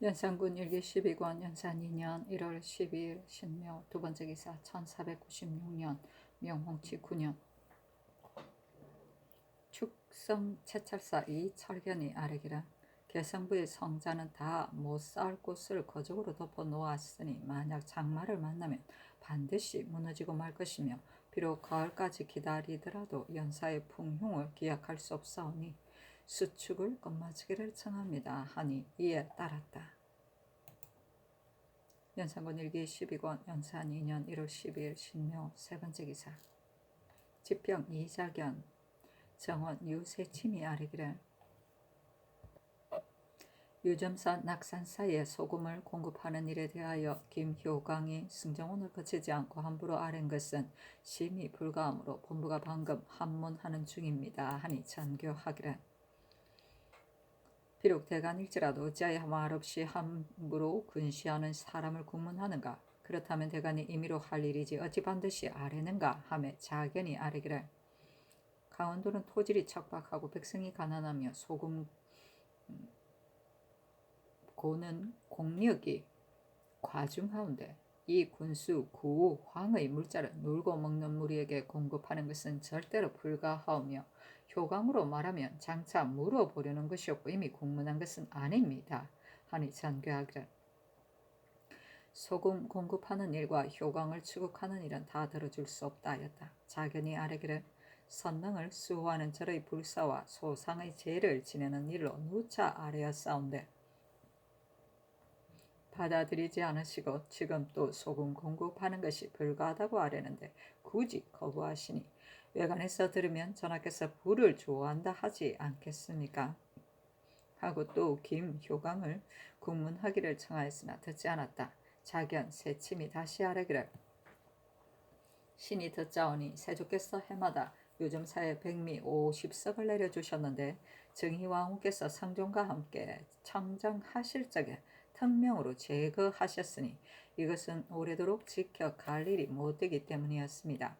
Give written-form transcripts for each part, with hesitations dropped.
연산군 일기 12권 연산 2년 1월 12일 신묘 두번째 기사 1496년 명홍치 9년 축성 채찰사 이철견이 아뢰기를 개성부의 성자는 다 못 쌓을 곳을 거적으로 덮어 놓았으니 만약 장마를 만나면 반드시 무너지고 말 것이며 비록 가을까지 기다리더라도 연사의 풍흉을 기약할 수 없사오니 수축을 끝마치기를 청합니다 하니 이에 따랐다. 연산군 일기 12권 연산 2년 1월 12일 신묘 세번째 기사 지평 이자견 정원 유세침이 아뢰기를 유점산 낙산 사이에 소금을 공급하는 일에 대하여 김효강이 승정원을 거치지 않고 함부로 아랜 것은 심히 불가하므로 본부가 방금 한문하는 중입니다 하니 전교하기를 비록 대간일지라도 어찌하여 말없이 함부로 군시하는 사람을 국문하는가? 그렇다면 대간이 임의로 할 일이지 어찌 반드시 아뢰는가? 하며 자견이 아뢰기를 강원도는 토질이 척박하고 백성이 가난하며 소금 고는 공력이 과중하온데 이 군수 구우 황의 물자를 놀고 먹는 무리에게 공급하는 것은 절대로 불가하오며 효강으로 말하면 장차 물어보려는 것이었고 이미 공문한 것은 아닙니다 하니 전교하기를 소금 공급하는 일과 효강을 추국하는 일은 다 들어줄 수 없다 하였다. 자견이 아뢰기를 선능을 수호하는 절의 불사와 소상의 죄를 지내는 일로 누차 아뢰었사온데 받아들이지 않으시고 지금 또 소금 공급하는 것이 불가하다고 아뢰는데 굳이 거부하시니 외관에서 들으면 전하께서 부를 좋아한다 하지 않겠습니까? 하고 또 김효강을 국문하기를 청하였으나 듣지 않았다. 자견 세침이 다시 아뢰기를 신이 듣자오니 세조께서 해마다 요즘 사에 백미 50석을 내려주셨는데 정희왕후께서 성종과 함께 청정하실 적에 특명으로 제거하셨으니 이것은 오래도록 지켜갈 일이 못되기 때문이었습니다.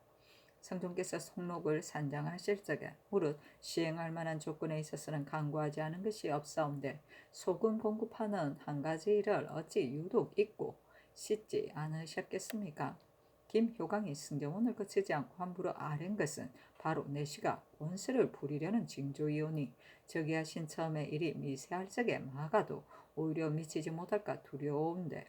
성종께서 속록을 산정하실 적에 무릇 시행할 만한 조건에 있어서는 강구하지 않은 것이 없사온데 소금 공급하는 한 가지 일을 어찌 유독 잊고 씻지 않으셨겠습니까? 김효강이 승정원을 거치지 않고 함부로 아랜 것은 바로 내시가 원수를 부리려는 징조이오니 저기하신 처음에 일이 미세할 적에 막아도 오히려 미치지 못할까 두려운데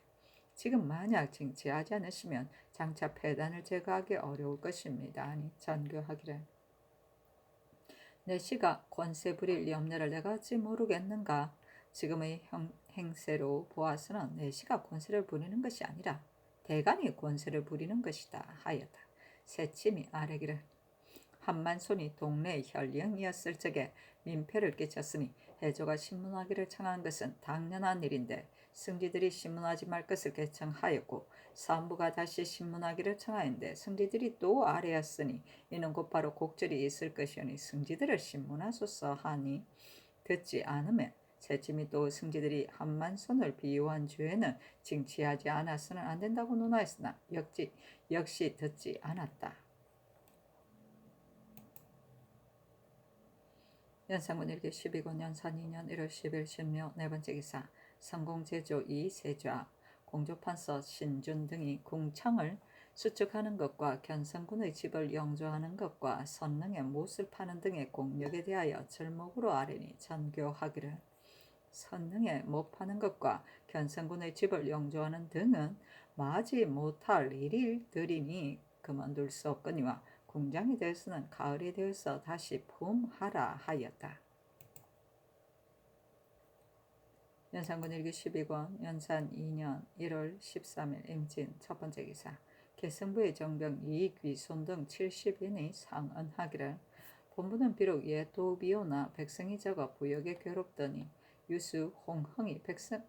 지금 만약 징치하지 않으시면 장차 폐단을 제거하기 어려울 것입니다. 아니 전교하기를 내시가 권세 부릴 염려를 내가 어찌 모르겠는가? 지금의 행세로 보아서는 내시가 권세를 부리는 것이 아니라 대간이 권세를 부리는 것이다 하였다. 세침이 아뢰기를 한만손이 동네의 현령이었을 적에 민폐를 끼쳤으니 해조가 신문하기를 청한 것은 당연한 일인데 승지들이 신문하지 말 것을 개청하였고 사무부가 다시 신문하기를 청하였는데 승지들이 또 아뢰었으니 이는 곧바로 곡절이 있을 것이오니 승지들을 신문하소서 하니 듣지 않으면 세침이 또 승지들이 한만손을 비유한 죄는 징치하지 않아서는 안 된다고 논하였으나 역시 듣지 않았다. 연산군 일기 12권 연산 2년 1월 10일 신묘 네번째 기사 성공제조 이세좌 공조판서 신준 등이 궁창을 수축하는 것과 견성군의 집을 영조하는 것과 선릉의 못을 파는 등의 공력에 대하여 절목으로 아뢰니 전교하기를 선릉에 못 파는 것과 견성군의 집을 영조하는 등은 마지 못할 일들이니 그만둘 수 없거니와 궁장에 대해서는 가을이 되어서 다시 품하라 하였다. 연산군 일기 12권 연산 2년 1월 13일 임진 첫번째 기사 개성부의 정병 이귀손 등 70인이 상언하기를 본부는 비록 예도비오나 백성이 적어 부역에 괴롭더니 유수 홍흥이 백성을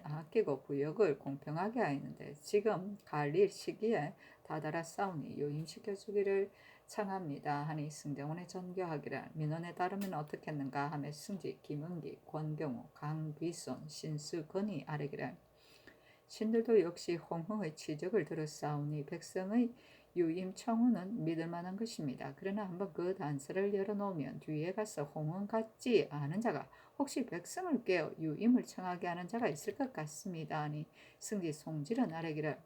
아끼고 부역을 공평하게 하였는데 지금 갈릴 시기에 다다랐사오니 요임시켜주기를 청합니다 하니 승정원에 전교하기를 민원에 따르면 어떻겠는가 하며 승지, 김은기, 권경우, 강귀손, 신수건이 아뢰기를 신들도 역시 홍흥의 치적을 들었사오니 백성의 유임 청우는 믿을 만한 것입니다. 그러나 한번 그 단서를 열어놓으면 뒤에 가서 홍은 같지 않은 자가 혹시 백성을 깨어 유임을 청하게 하는 자가 있을 것 같습니다. 아니 승지 송질은 아뢰기를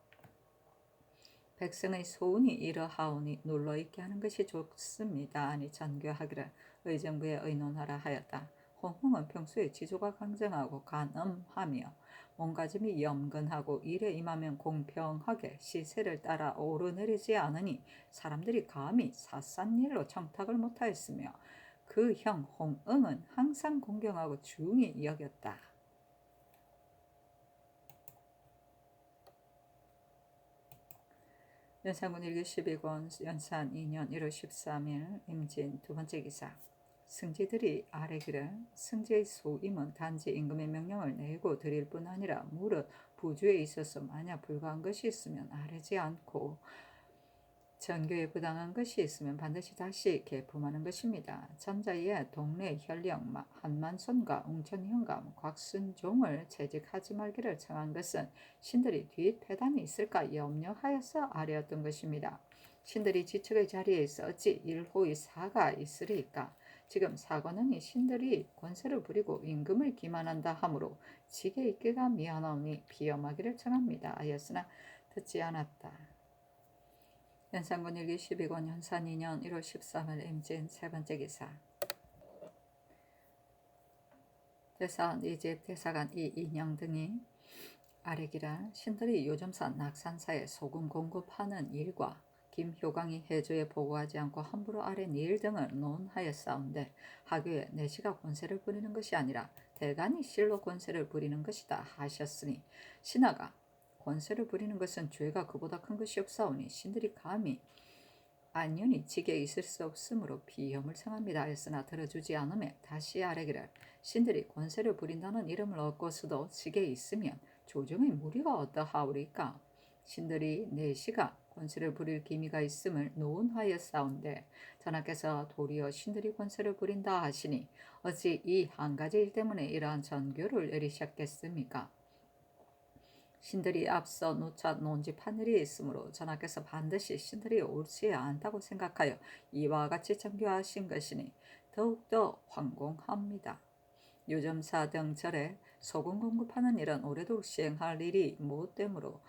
백성의 소원이 이러하오니 눌러있게 하는 것이 좋습니다. 아니 전교하기를 의정부에 의논하라 하였다. 홍홍은 평소에 지조가 강정하고 간엄하며 몸가짐이 염근하고 일에 임하면 공평하게 시세를 따라 오르내리지 않으니 사람들이 감히 사싼일로 청탁을 못하였으며 그 형 홍응은 항상 공경하고 중히 여겼다. 연산군 일기 12권 연산 2년 1월 13일 임진 두 번째 기사. 승지들이 아뢰기를 승지의 소임은 단지 임금의 명령을 내고 드릴 뿐 아니라 무릇 부주에 있어서 만약 불가한 것이 있으면 아뢰지 않고 전교에 부당한 것이 있으면 반드시 다시 개품하는 것입니다. 전자에 동네 현령 한만손과 웅천현감 곽순종을 채직하지 말기를 청한 것은 신들이 뒷패단이 있을까 염려하여서 아뢰었던 것입니다. 신들이 지척의 자리에 있어 어찌 일호의 사가 있으리까. 지금 사관은 이 신들이 권세를 부리고 임금을 기만한다 하므로 직에 있기가 미안하오니 비엄하기를 청합니다. 하였으나 듣지 않았다. 연산군 일기 12권 연산 2년 1월 13일 임진 세 번째 기사. 대사원 이집 대사관 이인영 등이 아뢰기라 신들이 요즘사 낙산사에 소금 공급하는 일과 김효광이 해조에 보고하지 않고 함부로 아랜 일 등을 논하였사온데 하교에 내시가 권세를 부리는 것이 아니라 대간이 실로 권세를 부리는 것이다 하셨으니 신하가 권세를 부리는 것은 죄가 그보다 큰 것이 없사오니 신들이 감히 안윤이 직에 있을 수 없으므로 비염을 청합니다 하였으나 들어주지 않음에 다시 아뢰기를 신들이 권세를 부린다는 이름을 얻고서도 직에 있으면 조정의 무리가 어떠하오리까. 신들이 내시가 권세를 부릴 기미가 있음을 논하였사온데 전하께서 도리어 신들이 권세를 부린다 하시니 어찌 이 한 가지 일 때문에 이러한 전교를 내리셨겠습니까. 신들이 앞서 누차 논집한 일이 있으므로 전하께서 반드시 신들이 옳지 않다고 생각하여 이와 같이 전교하신 것이니 더욱더 황공합니다. 요점사 등 절에 소금 공급하는 일은 오래도록 시행할 일이 못되므로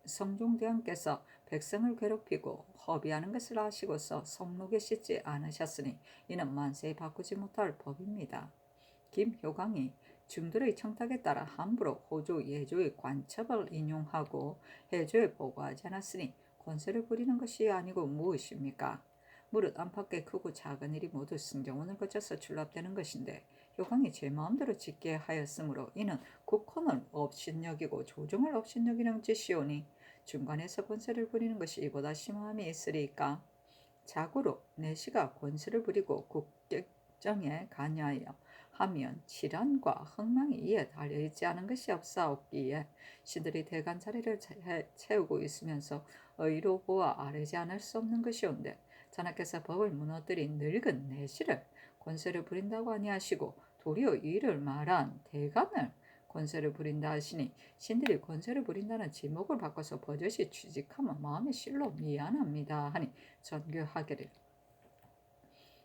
성종대왕께서 백성을 괴롭히고 허비하는 것을 아시고서 성록에 씻지 않으셨으니 이는 만세에 바꾸지 못할 법입니다. 김효광이 중들의 청탁에 따라 함부로 호조 예조의 관첩을 인용하고 해조에 보고하지 않았으니 권세를 부리는 것이 아니고 무엇입니까? 무릇 안팎의 크고 작은 일이 모두 승정원을 거쳐서 출납되는 것인데 효광이 제 마음대로 짓게 하였으므로 이는 국헌을 업신여기고 조정을 업신여기는 짓이오니 중간에서 권세를 부리는 것이 이보다 심함이 있으리까. 자고로 내시가 권세를 부리고 국격정에 관여하여 하면 질환과 흥망이 이에 달려있지 않은 것이 없사옵기에 신들이 대간 자리를 채우고 있으면서 의로 보아 아뢰지 않을 수 없는 것이온데 전하께서 법을 무너뜨린 늙은 내시를 권세를 부린다고 아니하시고 도리어 이를 말한 대간을 권세를 부린다 하시니 신들이 권세를 부린다는 지목을 바꿔서 버젓이 취직하면 마음이 실로 미안합니다 하니 전교하기를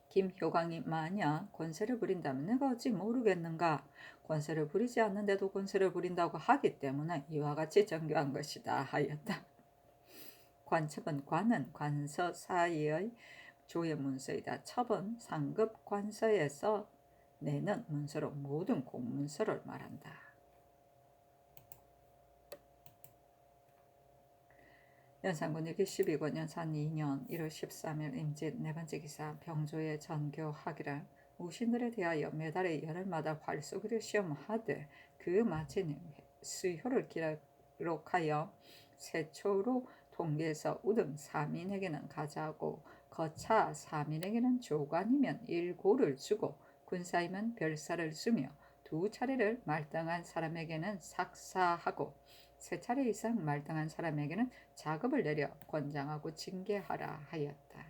김효광이 만약 권세를 부린다면 내가 어찌 모르겠는가. 권세를 부리지 않는데도 권세를 부린다고 하기 때문에 이와 같이 전교한 것이다 하였다. 관첩은 관은 관서 사이의 조의 문서이다. 첩은 상급 관서에서 내는 문서로 모든 공문서를 말한다. 연산군 일기 12권 연산 2년 1월 13일 임진 네 번째 기사. 병조의 전교하기를 우신들에 대하여 매달의 열흘마다 활쏘기를 시험하되 그 마친 수효를 기록하여 세초로 통계에서 우등 3인에게는 가자고 거차 3인에게는 조관이면 1고를 주고 군사이면 별사를 주며 2차례를 말등한 사람에게는 삭사하고 3차례 이상 말등한 사람에게는 자급을 내려 권장하고 징계하라 하였다.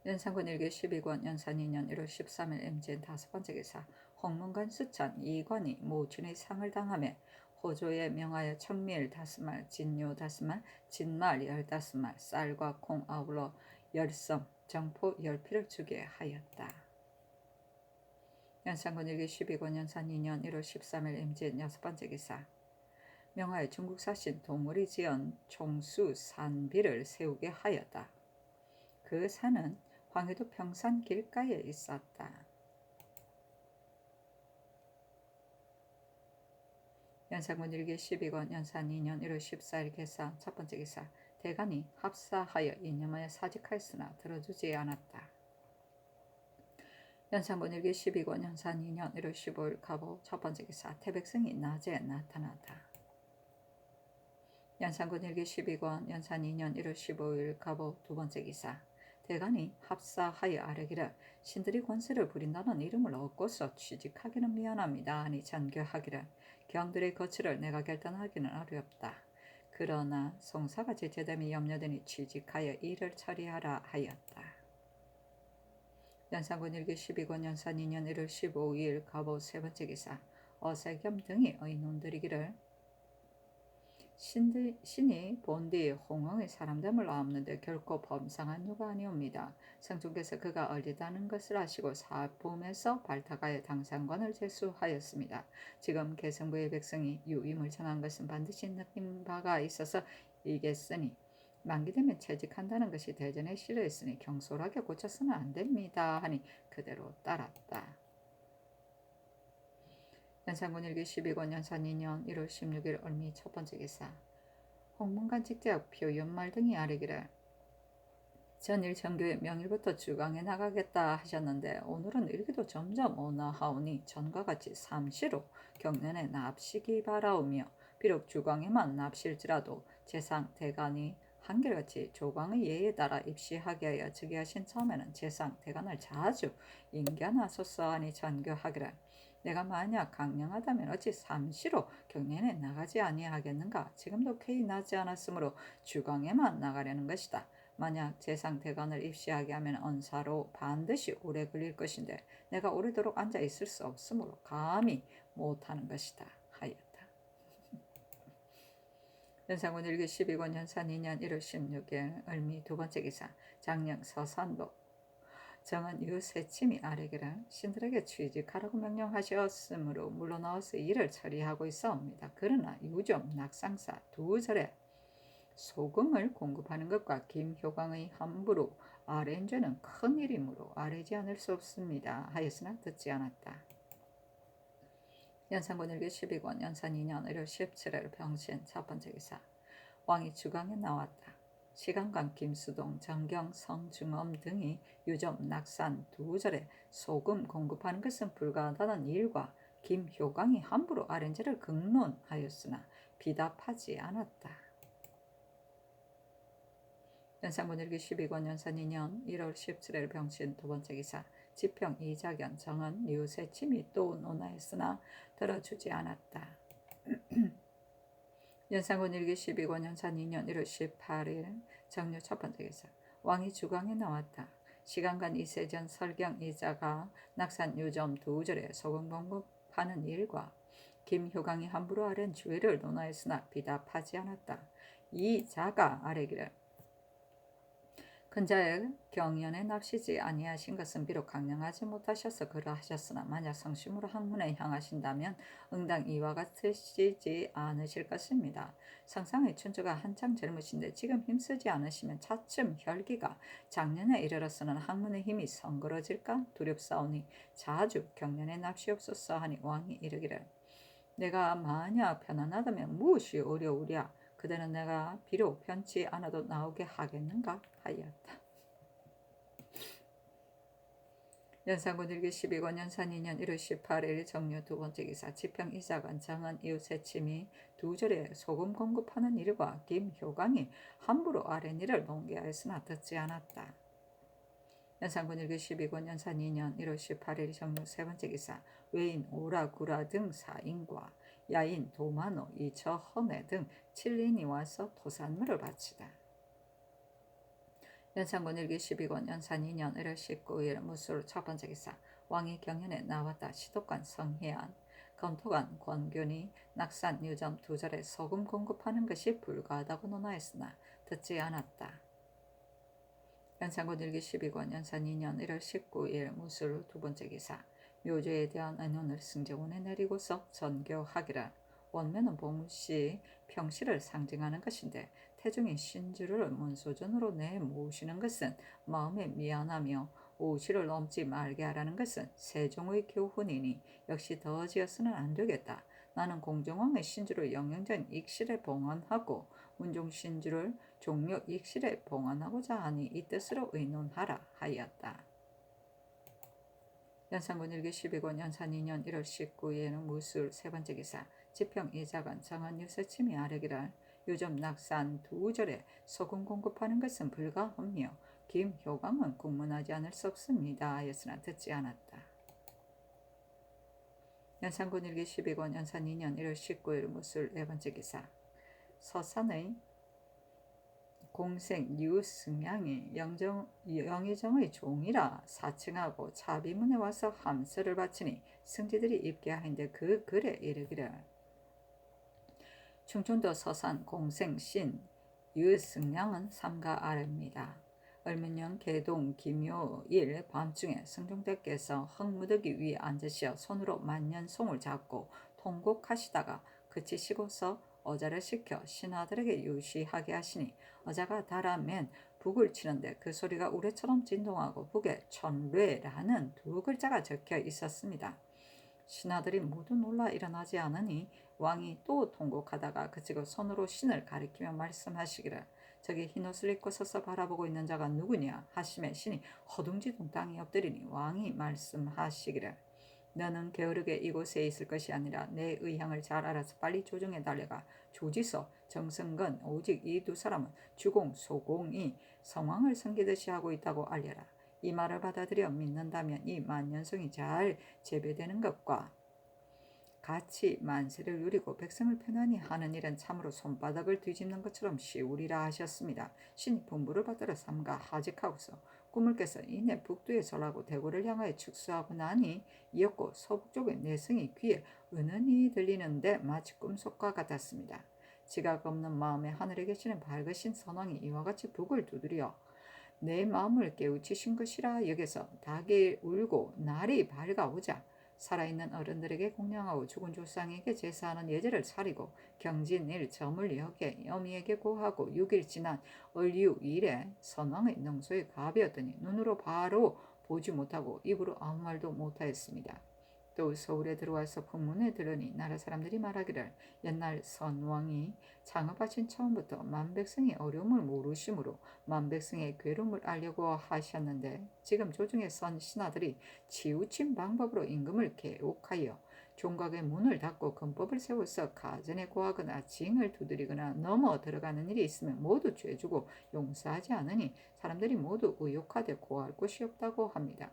연산군 일기 12권 연산 2년 1월 13일 임진 다섯 번째 기사. 홍문관 수천 이관이 모춘의 상을 당하며 호조에 명하여 천밀 5말, 진요 5말, 진말 15말, 쌀과 콩 아울러 10섬, 정포 10피를 주게 하였다. 연산군 일기 12권 연산 2년 1월 13일 임진 6번째 기사. 명하여 중국 사신 동물이 지은 총수 산비를 세우게 하였다. 그 산은 황해도 평산 길가에 있었다. 연산군 일기 12권 연산 2년 1월 14일 개사 첫 번째 기사. 대간이 합사하여 이념하여 사직하였으나 들어주지 않았다. 연산군 일기 12권 연산 2년 1월 15일 갑오 첫 번째 기사. 태백성이 낮에 나타나다. 연산군 일기 12권 연산 2년 1월 15일 갑오 두 번째 기사. 대간이 합사하여 아뢰기를 신들이 권세를 부린다는 이름을 얻고서 취직하기는 미안합니다 하니 전교하기를 경들의 거취를 내가 결단하기는 어렵다. 그러나 송사가 제체됨이 염려되니 취직하여 일을 처리하라 하였다. 연산군 일기 12권 연산 2년 1월 15일 갑오 세 번째 기사. 어세겸 등이 의논드리기를 신이 본디 홍왕의 사람됨을 아옵는데 결코 범상한 유가 아니옵니다. 성중께서 그가 얼리다는 것을 아시고 사품에서 발탁하여 당상관을 제수하였습니다. 지금 개성부의 백성이 유임을 전한 것은 반드시 느낀 바가 있어서 이겠으니 만기되면 채직한다는 것이 대전에 실려있으니 경솔하게 고쳐서는 안됩니다 하니 그대로 따랐다. 연산군 일기 12권 연산 2년 1월 16일 을미 첫 번째 기사. 홍문관 직제학 표연말 등이 아뢰기를 전일 정교의 명일부터 주강에 나가겠다 하셨는데 오늘은 일기도 점점 온화하오니 전과 같이 삼시로 경년에 납시기 바라오며 비록 주광에만 납실지라도 재상 대간이 한결같이 조광의 예에 따라 입시하게 하여 즉위하신 처음에는 재상 대간을 자주 인견하소서 하니 전교하기를 내가 만약 강령하다면 어찌 삼시로 경연에 나가지 아니하겠는가. 지금도 쾌히 나지 않았으므로 주광에만 나가려는 것이다. 만약 재상 대관을 입시하게 하면 언사로 반드시 오래 걸릴 것인데 내가 오래도록 앉아 있을 수 없으므로 감히 못하는 것이다 하였다. 연산군 일기 12권 연산 2년 1월 16일 을미 두 번째 기사. 장령 서산도 정은 유세침이 아뢰기를 신들에게 취직하라고 명령하셨으므로 물러나와서 일을 처리하고 있사옵니다. 그러나 유좀 낙상사 두 절에 소금을 공급하는 것과 김효광의 함부로 아뢰인 죄는 큰 일이므로 아뢰지 않을 수 없습니다 하였으나 듣지 않았다. 연산군 일기 12권 연산 2년 1월 17일 병신 첫 번째 기사. 왕이 주강에 나왔다. 시간관 김수동, 정경, 성중엄 등이 유점, 낙산 두 절에 소금 공급하는 것은 불가하다는 일과 김효광이 함부로 아렌제를 극론하였으나 비답하지 않았다. 연산군 일기 12권 연산 2년 1월 17일 병신 두 번째 기사. 지평 이자견 정은 유세침이 또 논하였으나 들어주지 않았다. 연산군 일기 12권 연산 2년 1월 18일 정유 첫 번째 기사. 왕이 주광에 나왔다. 시간간 이세전 설경 이자가 낙산 유점 두 절에 소금 공급하는 일과 김효광이 함부로 아랜 주의를 논하였으나 비답하지 않았다. 이자가 아뢰기를 근자의 경연에 납시지 아니하신 것은 비록 강령하지 못하셔서 그러하셨으나 만약 성심으로 학문에 향하신다면 응당 이와 같으시지 않으실 것입니다. 상상의 춘추가 한창 젊으신데 지금 힘쓰지 않으시면 차츰 혈기가 작년에 이르러서는 학문의 힘이 성그러질까 두렵사오니 자주 경연에 납시옵소서 하니 왕이 이르기를 내가 만약 편안하다면 무엇이 어려우랴. 그대는 내가 비록 편치 않아도 나오게 하겠는가 하였다. 연산군 일기 12권 연산 2년 1월 18일 정유 두 번째 기사. 지평 이자간 정은 이웃세침이 두 절에 소금 공급하는 일과 김효광이 함부로 아랫 일을 논계하였으나 듣지 않았다. 연산군 일기 12권 연산 2년 1월 18일 정유 세 번째 기사. 외인 오라구라 등 4인과 야인 도마노 이처 헌해 등 7인이 와서 토산물을 바치다. 연산군 일기 12권 연산 2년 1월 19일 무술 첫 번째 기사. 왕이 경연에 나왔다. 시독관 성혜안 검토관 권균이 낙산, 유점 두 절에 소금 공급하는 것이 불가하다고 논하였으나 듣지 않았다. 연산군 일기 12권 연산 2년 1월 19일 무술 두 번째 기사. 묘조에 대한 의논을 승정원에 내리고서 전교하기를. 원면은 봉시 평시를 상징하는 것인데 태중인 신주를 문소전으로 내모시는 것은 마음에 미안하며 오시를 넘지 말게 하라는 것은 세종의 교훈이니 역시 더지어서는 안 되겠다. 나는 공정왕의 신주를 영영전 익실에 봉헌하고 문종 신주를 종묘 익실에 봉헌하고자 하니 이 뜻으로 의논하라 하였다. 연산군 일기 12권 연산 2년 1월 19일에는 무술 세 번째 기사. 지평 이자관 정한 유세침이 아뢰기를. 요즘 낙산 두 절에 소금 공급하는 것은 불가하며 김효광은 국문하지 않을 수 없습니다 하였으나 듣지 않았다. 연산군 일기 12권 연산 2년 1월 19일 무술 네 번째 기사. 서산의 공생 유승양이 영의정의 종이라 사칭하고 자비문에 와서 함서를 바치니 승지들이 입게 하인데 그 글에 이르기를. 충청도 서산 공생 신 유승양은 삼가 아래입니다. 을민년 개동 김요일 밤중에 승종대께서 흙무더기 위에 앉으시어 손으로 만년송을 잡고 통곡하시다가 그치시고서 어자를 시켜 신하들에게 유시하게 하시니 어자가 달아맨 북을 치는데 그 소리가 우레처럼 진동하고 북에 천뢰라는 두 글자가 적혀 있었습니다. 신하들이 모두 놀라 일어나지 않으니 왕이 또 통곡하다가 그치고 손으로 신을 가리키며 말씀하시기를. 저기 흰옷을 입고 서서 바라보고 있는 자가 누구냐 하심에 신이 허둥지둥 땅에 엎드리니 왕이 말씀하시기를. 너는 게으르게 이곳에 있을 것이 아니라 내 의향을 잘 알아서 빨리 조정에 달려가 조지서, 정승건 오직 이 두 사람은 주공, 소공이 성왕을 섬기듯이 하고 있다고 알려라. 이 말을 받아들여 믿는다면 이 만년성이 잘 재배되는 것과 같이 만세를 누리고 백성을 편안히 하는 일은 참으로 손바닥을 뒤집는 것처럼 쉬우리라 하셨습니다. 신이 분부를 받들어 삼가 하직하고서 꿈을 깨서 이내 북두에 절하고 대구를 향하여 축수하고 나니 이었고 서북쪽의 내성이 귀에 은은히 들리는데 마치 꿈속과 같았습니다. 지각 없는 마음에 하늘에 계시는 밝으신 선왕이 이와 같이 북을 두드려 내 마음을 깨우치신 것이라 여기서 닭이 울고 날이 밝아오자 살아있는 어른들에게 공양하고 죽은 조상에게 제사하는 예제를 차리고 경진일 점을 여겨 여미에게 고하고 6일 지난 을유일에 선왕의 능소에 가비었더니 눈으로 바로 보지 못하고 입으로 아무 말도 못하였습니다. 또 서울에 들어와서 풍문에 들으니 나라 사람들이 말하기를 옛날 선왕이 창업하신 처음부터 만백성의 어려움을 모르심으로 만백성의 괴로움을 알려고 하셨는데 지금 조중에 선 신하들이 치우친 방법으로 임금을 개옥하여 종각의 문을 닫고 금법을 세워서 가전에 고하거나 징을 두드리거나 넘어 들어가는 일이 있으면 모두 죄주고 용서하지 않으니 사람들이 모두 의욕하되 고할 곳이 없다고 합니다.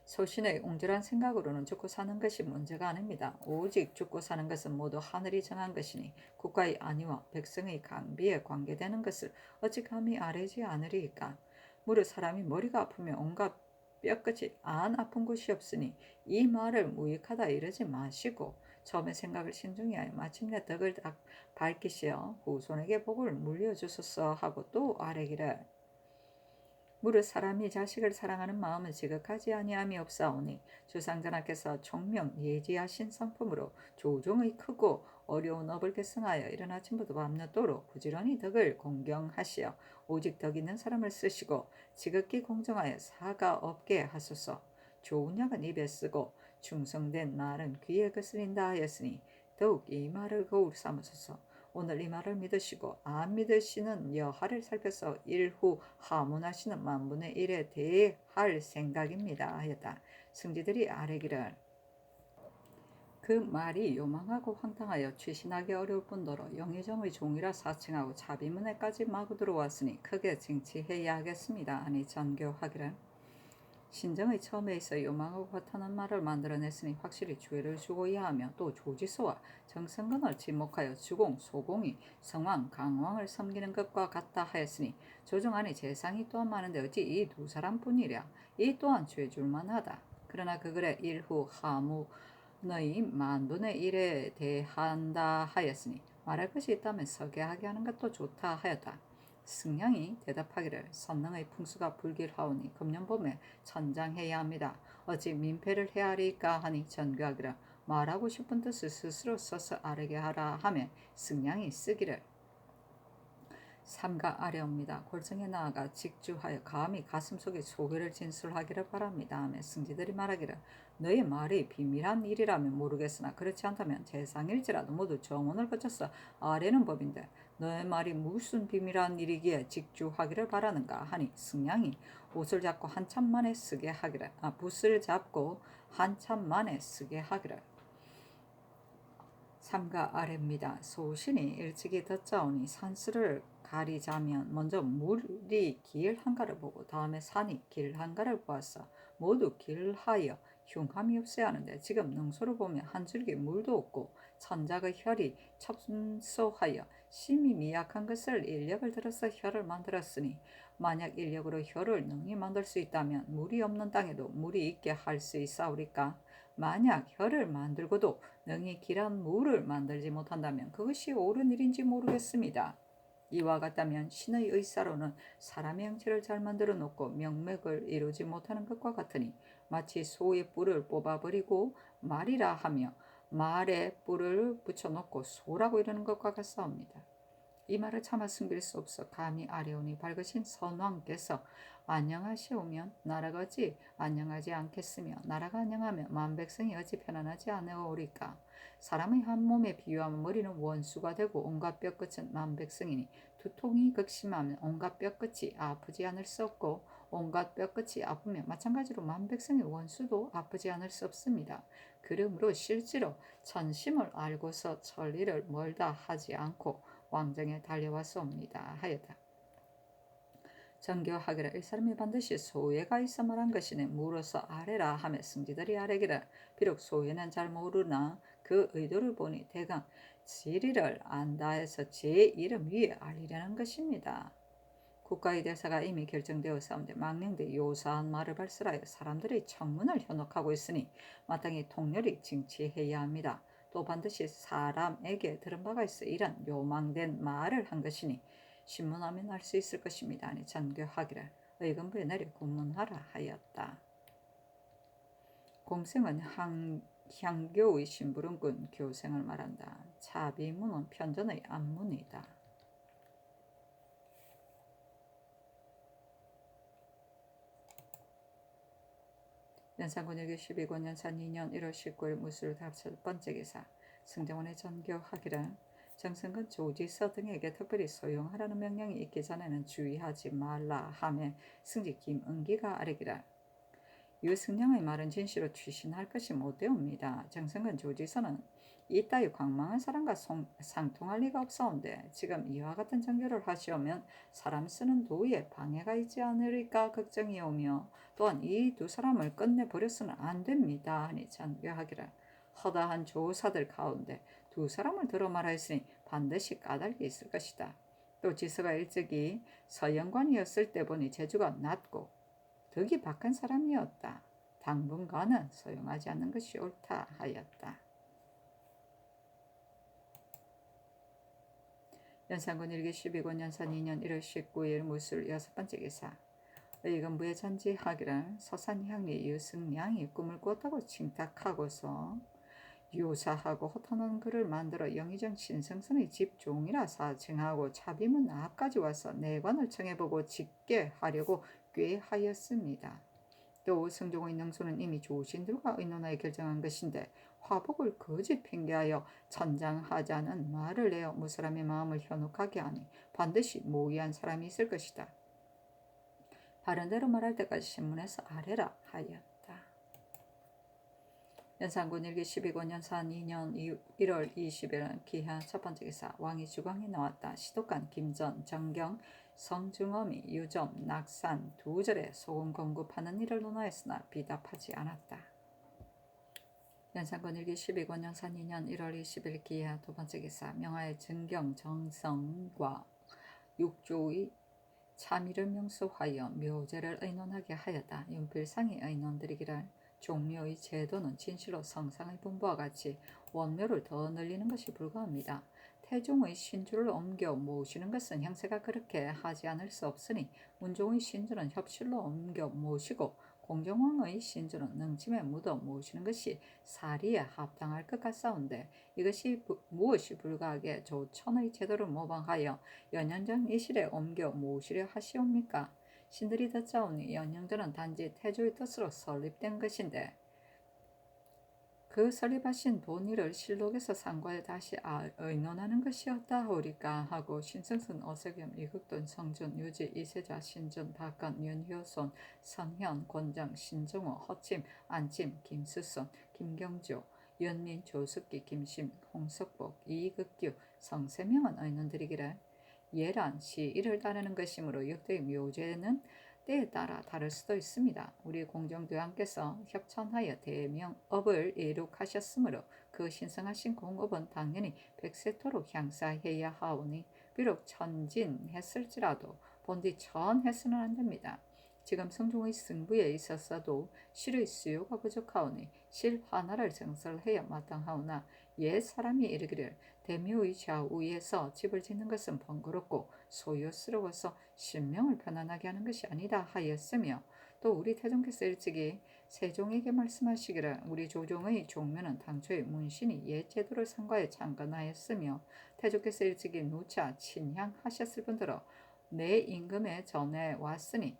소신의 옹졸한 생각으로는 죽고 사는 것이 문제가 아닙니다. 오직 죽고 사는 것은 모두 하늘이 정한 것이니 국가의 안위와 백성의 강비에 관계되는 것을 어찌 감히 아뢰지 않으리이까. 무릇 사람이 머리가 아프면 온갖 뼈끝이 안 아픈 곳이 없으니 이 말을 무익하다 이러지 마시고 처음에 생각을 신중히 하여 마침내 덕을 딱 밝히시어 후손에게 복을 물려주소서 하고 또 아뢰기를. 무릇 사람이 자식을 사랑하는 마음은 지극하지 아니함이 없사오니 주상전하께서 총명 예지하신 성품으로 조종의 크고 어려운 업을 계승하여 이른 아침부터 밤늦도록 부지런히 덕을 공경하시어 오직 덕 있는 사람을 쓰시고 지극히 공정하여 사가 없게 하소서. 좋은 약은 입에 쓰고 충성된 말은 귀에 거스린다 하였으니 더욱 이 말을 거울 삼으소서. 오늘 이 말을 믿으시고 안 믿으시는 여하를 살펴서 일후 하문하시는 만분의 일에 대할 생각입니다 하였다. 승지들이 아뢰기를. 그 말이 요망하고 황당하여 취신하기 어려울 뿐더러 영의정의 종이라 사칭하고 자비문에까지 마구 들어왔으니 크게 징치해야 하겠습니다. 아니 전교하기를. 신정의 처음에 있어 요망하고 허탄한 말을 만들어냈으니 확실히 죄를 주고야 하며 또 조지소와 정승건을 지목하여 주공, 소공이 성왕, 강왕을 섬기는 것과 같다 하였으니 조정 안에 재상이 또한 많은데 어찌 이 두 사람뿐이랴. 이 또한 죄줄만하다. 그러나 그 글에 일후 하무 너희 만분의 일에 대한다 하였으니 말할 것이 있다면 서게하게 하는 것도 좋다 하였다. 승냥이 대답하기를 선능의 풍수가 불길하오니 금년봄에 천장해야 합니다. 어찌 민폐를 헤아리까 하니 전교하기를 말하고 싶은 뜻을 스스로 써서 아르게 하라 하며 승냥이 쓰기를 삼가 아래옵니다. 골정에 나아가 직주하여 감히 가슴속에 소개를 진술하기를 바랍니다 하며 승지들이 말하기를 너의 말이 비밀한 일이라면 모르겠으나 그렇지 않다면 재상일지라도 모두 정원을 거쳐서 아뢰는 법인데 너의 말이 무슨 비밀한 일이기에 직주하기를 바라는가 하니 승냥이 옷을 잡고 한참 만에 쓰게 하기를 붓을 잡고 한참 만에 쓰게 하기를 삼가 아래입니다. 소신이 일찍이 덧자오니 산수를 가리자면 먼저 물이 길한가를 보고 다음에 산이 길한가를 보았어. 모두 길하여 흉함이 없어야 하는데 지금 능소를 보면 한 줄기 물도 없고 천작의 혈이 첩소하여 심히 미약한 것을 인력을 들어서 혈을 만들었으니 만약 인력으로 혈을 능히 만들 수 있다면 물이 없는 땅에도 물이 있게 할 수 있사오리까? 만약 혈을 만들고도 능히 길한 물을 만들지 못한다면 그것이 옳은 일인지 모르겠습니다. 이와 같다면 신의 의사로는 사람의 형체를 잘 만들어 놓고 명맥을 이루지 못하는 것과 같으니 마치 소의 뿔을 뽑아버리고 말이라 하며 말에 뿔을 붙여놓고 소라고 이러는 것과 같사옵니다. 이 말을 차마 숨길 수 없어 감히 아뢰오니 밝으신 선왕께서 안녕하시오면 나라가 어찌 안녕하지 않겠으며 나라가 안녕하면 만백성이 어찌 편안하지 않으오리까. 사람의 한 몸에 비유하면 머리는 원수가 되고 온갖 뼈끝은 만백성이니 두통이 극심하면 온갖 뼈끝이 아프지 않을 수 없고 온갖 뼈끝이 아프면 마찬가지로 만백성의 원수도 아프지 않을 수 없습니다. 그러므로 실제로 천심을 알고서 천리를 멀다 하지 않고 왕정에 달려왔사옵니다 하였다. 정교하기를 이 사람이 반드시 소외가 있어 말한 것이니 물어서 아래라 하며 승지들이 아뢰기를 비록 소외는 잘 모르나 그 의도를 보니 대강 지리를 안다 해서 제 이름 위에 알리려는 것입니다. 국가의 대사가 이미 결정되었사온데 망령되 요사한 말을 발설하여 사람들의 청문을 현혹하고 있으니 마땅히 통렬히 징치해야 합니다. 또 반드시 사람에게 들은 바가 있어 이런 요망된 말을 한 것이니 신문하면 알 수 있을 것입니다. 아니 전교하기를 의금부에 내려 군문하라 하였다. 공생은 향교의 심부름꾼 교생을 말한다. 차비문은 편전의 앞문이다. 연산군 일기 12권 연산 2년 1월 19일 무술 답첫 번째 기사 승정원의 전교하기를 정승근 조지서 등에게 특별히 소용하라는 명령이 있기 전에는 주의하지 말라 하며 승지 김은기가 아뢰기를 유승령의 말은 진실로 추신할 것이 못되옵니다. 정승근 조지서는 이따위 광망한 사람과 상통할 리가 없사온데 지금 이와 같은 정교를 하시오면 사람 쓰는 도에 방해가 있지 않으리까 걱정이오며 또한 이 두 사람을 끝내버려서는 안 됩니다 하니 전교하기를 허다한 조사들 가운데 두 사람을 들어 말하였으니 반드시 까닭이 있을 것이다. 또 지서가 일찍이 서영관이었을 때 보니 재주가 낮고 덕이 박한 사람이었다. 당분간은 소용하지 않는 것이 옳다 하였다. 연산군 일기 12권 연산 2년 1월 19일 무술 여섯 번째 기사 의금부에 전지하기를 서산향리 유승량이 꿈을 꿨다고 칭탁하고서 유사하고 허탄한 글을 만들어 영의정 신성선의 집종이라 사칭하고 차비문 앞까지 와서 내관을 청해보고 짓게 하려고 꾀하였습니다. 또 성종의 능소는 이미 조신들과 의논하여 결정한 것인데 화복을 거짓 핑계하여 천장하자는 말을 내어 무사람의 마음을 현혹하게 하니 반드시 모의한 사람이 있을 것이다. 바른대로 말할 때까지 신문에서 아뢰라 하였다. 연산군 일기 12권 연산 2년 1월 20일 기하 첫 번째 기사 왕이 주광에 나왔다. 시독관 김전 정경 성중엄이 유점 낙산 두 절에 소금 공급하는 일을 논하였으나 비답하지 않았다. 연산군 일기 12권 연산 2년 1월 20일 기하 두 번째 기사 명하의 정경 정성과 육조의 참의를 명수하여 묘제를 의논하게 하였다. 윤필상이 의논드리기를 종묘의 제도는 진실로 성상의 분부와 같이 원묘를 더 늘리는 것이 불가합니다. 태종의 신주를 옮겨 모시는 것은 형세가 그렇게 하지 않을 수 없으니 문종의 신주는 협실로 옮겨 모시고 공정왕의 신주는 능침에 묻어 모시는 것이 사리에 합당할 것 같사온데 이것이 무엇이 불가하게 조천의 제도를 모방하여 연현정 이실에 옮겨 모시려 하시옵니까? 신들이 듣자오니 연영전은 단지 태조의 뜻으로 설립된 것인데 그 설립하신 본의를 실록에서 상과에 다시 의논하는 것이었다 하오리까 하고 신승순, 어세겸, 이극돈, 성준, 유지, 이세자, 신준, 박건, 윤효손, 성현, 권장, 신정호, 허침, 안침, 김수손, 김경조, 윤민, 조숙기, 김심, 홍석복, 이극규, 성세명은 의논들이기를 예란, 시, 이를 따르는 것이므로 역대의 묘제는 때에 따라 다를 수도 있습니다. 우리 공정대왕께서 협천하여 대명업을 이룩하셨으므로 그 신성하신 공업은 당연히 백세토록 향사해야 하오니 비록 천진했을지라도 본디 천해서는 안 됩니다. 지금 성종의 승부에 있었어도 실의 수요가 부족하오니 실 하나를 정설해야 마땅하오나 옛 사람이 이르기를 대묘의 좌우에서 집을 짓는 것은 번거롭고 소요스러워서 신명을 편안하게 하는 것이 아니다 하였으며 또 우리 태종께서 일찍이 세종에게 말씀하시기를 우리 조종의 종묘는 당초에 문신이 옛 제도를 상과에 창건하였으며 태종께서 일찍이 누차 친향하셨을 뿐더러 내 임금에 전해 왔으니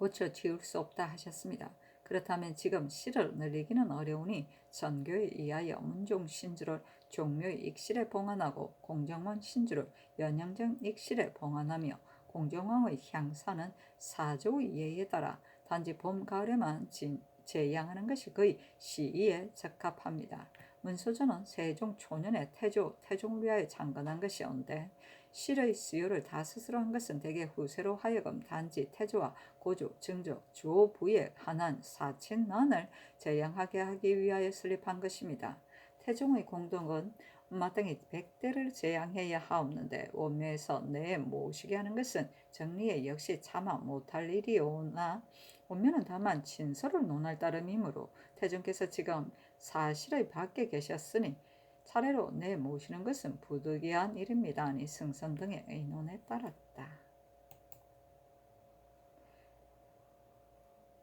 고쳐 지을 수 없다 하셨습니다. 그렇다면 지금 실을 늘리기는 어려우니 전교에 의하여 문종 신주를 종묘의 익실에 봉안하고 공정원 신주를 연영정 익실에 봉안하며 공정왕의 향사는 사조의 예에 따라 단지 봄, 가을에만 제양하는 것이 거의 시의에 적합합니다. 문소전은 세종 초년에 태종을 위하여 창건한 것이온데 실의 수요를 다 스스로 한 것은 대개 후세로 하여금 단지 태조와 고조, 증조, 주호, 부의 한한 사친만을 제양하게 하기 위하여 설립한 것입니다. 태종의 공덕은 마땅히 100대를 제양해야 하옵는데 원묘에서 내 모시게 하는 것은 정리에 역시 차마 못할 일이오나 원묘는 다만 친서를 논할 따름이므로 태종께서 지금 사실의 밖에 계셨으니 차례로 내 모시는 것은 부득이한 일입니다. 아니 승선 등의 의논에 따랐다.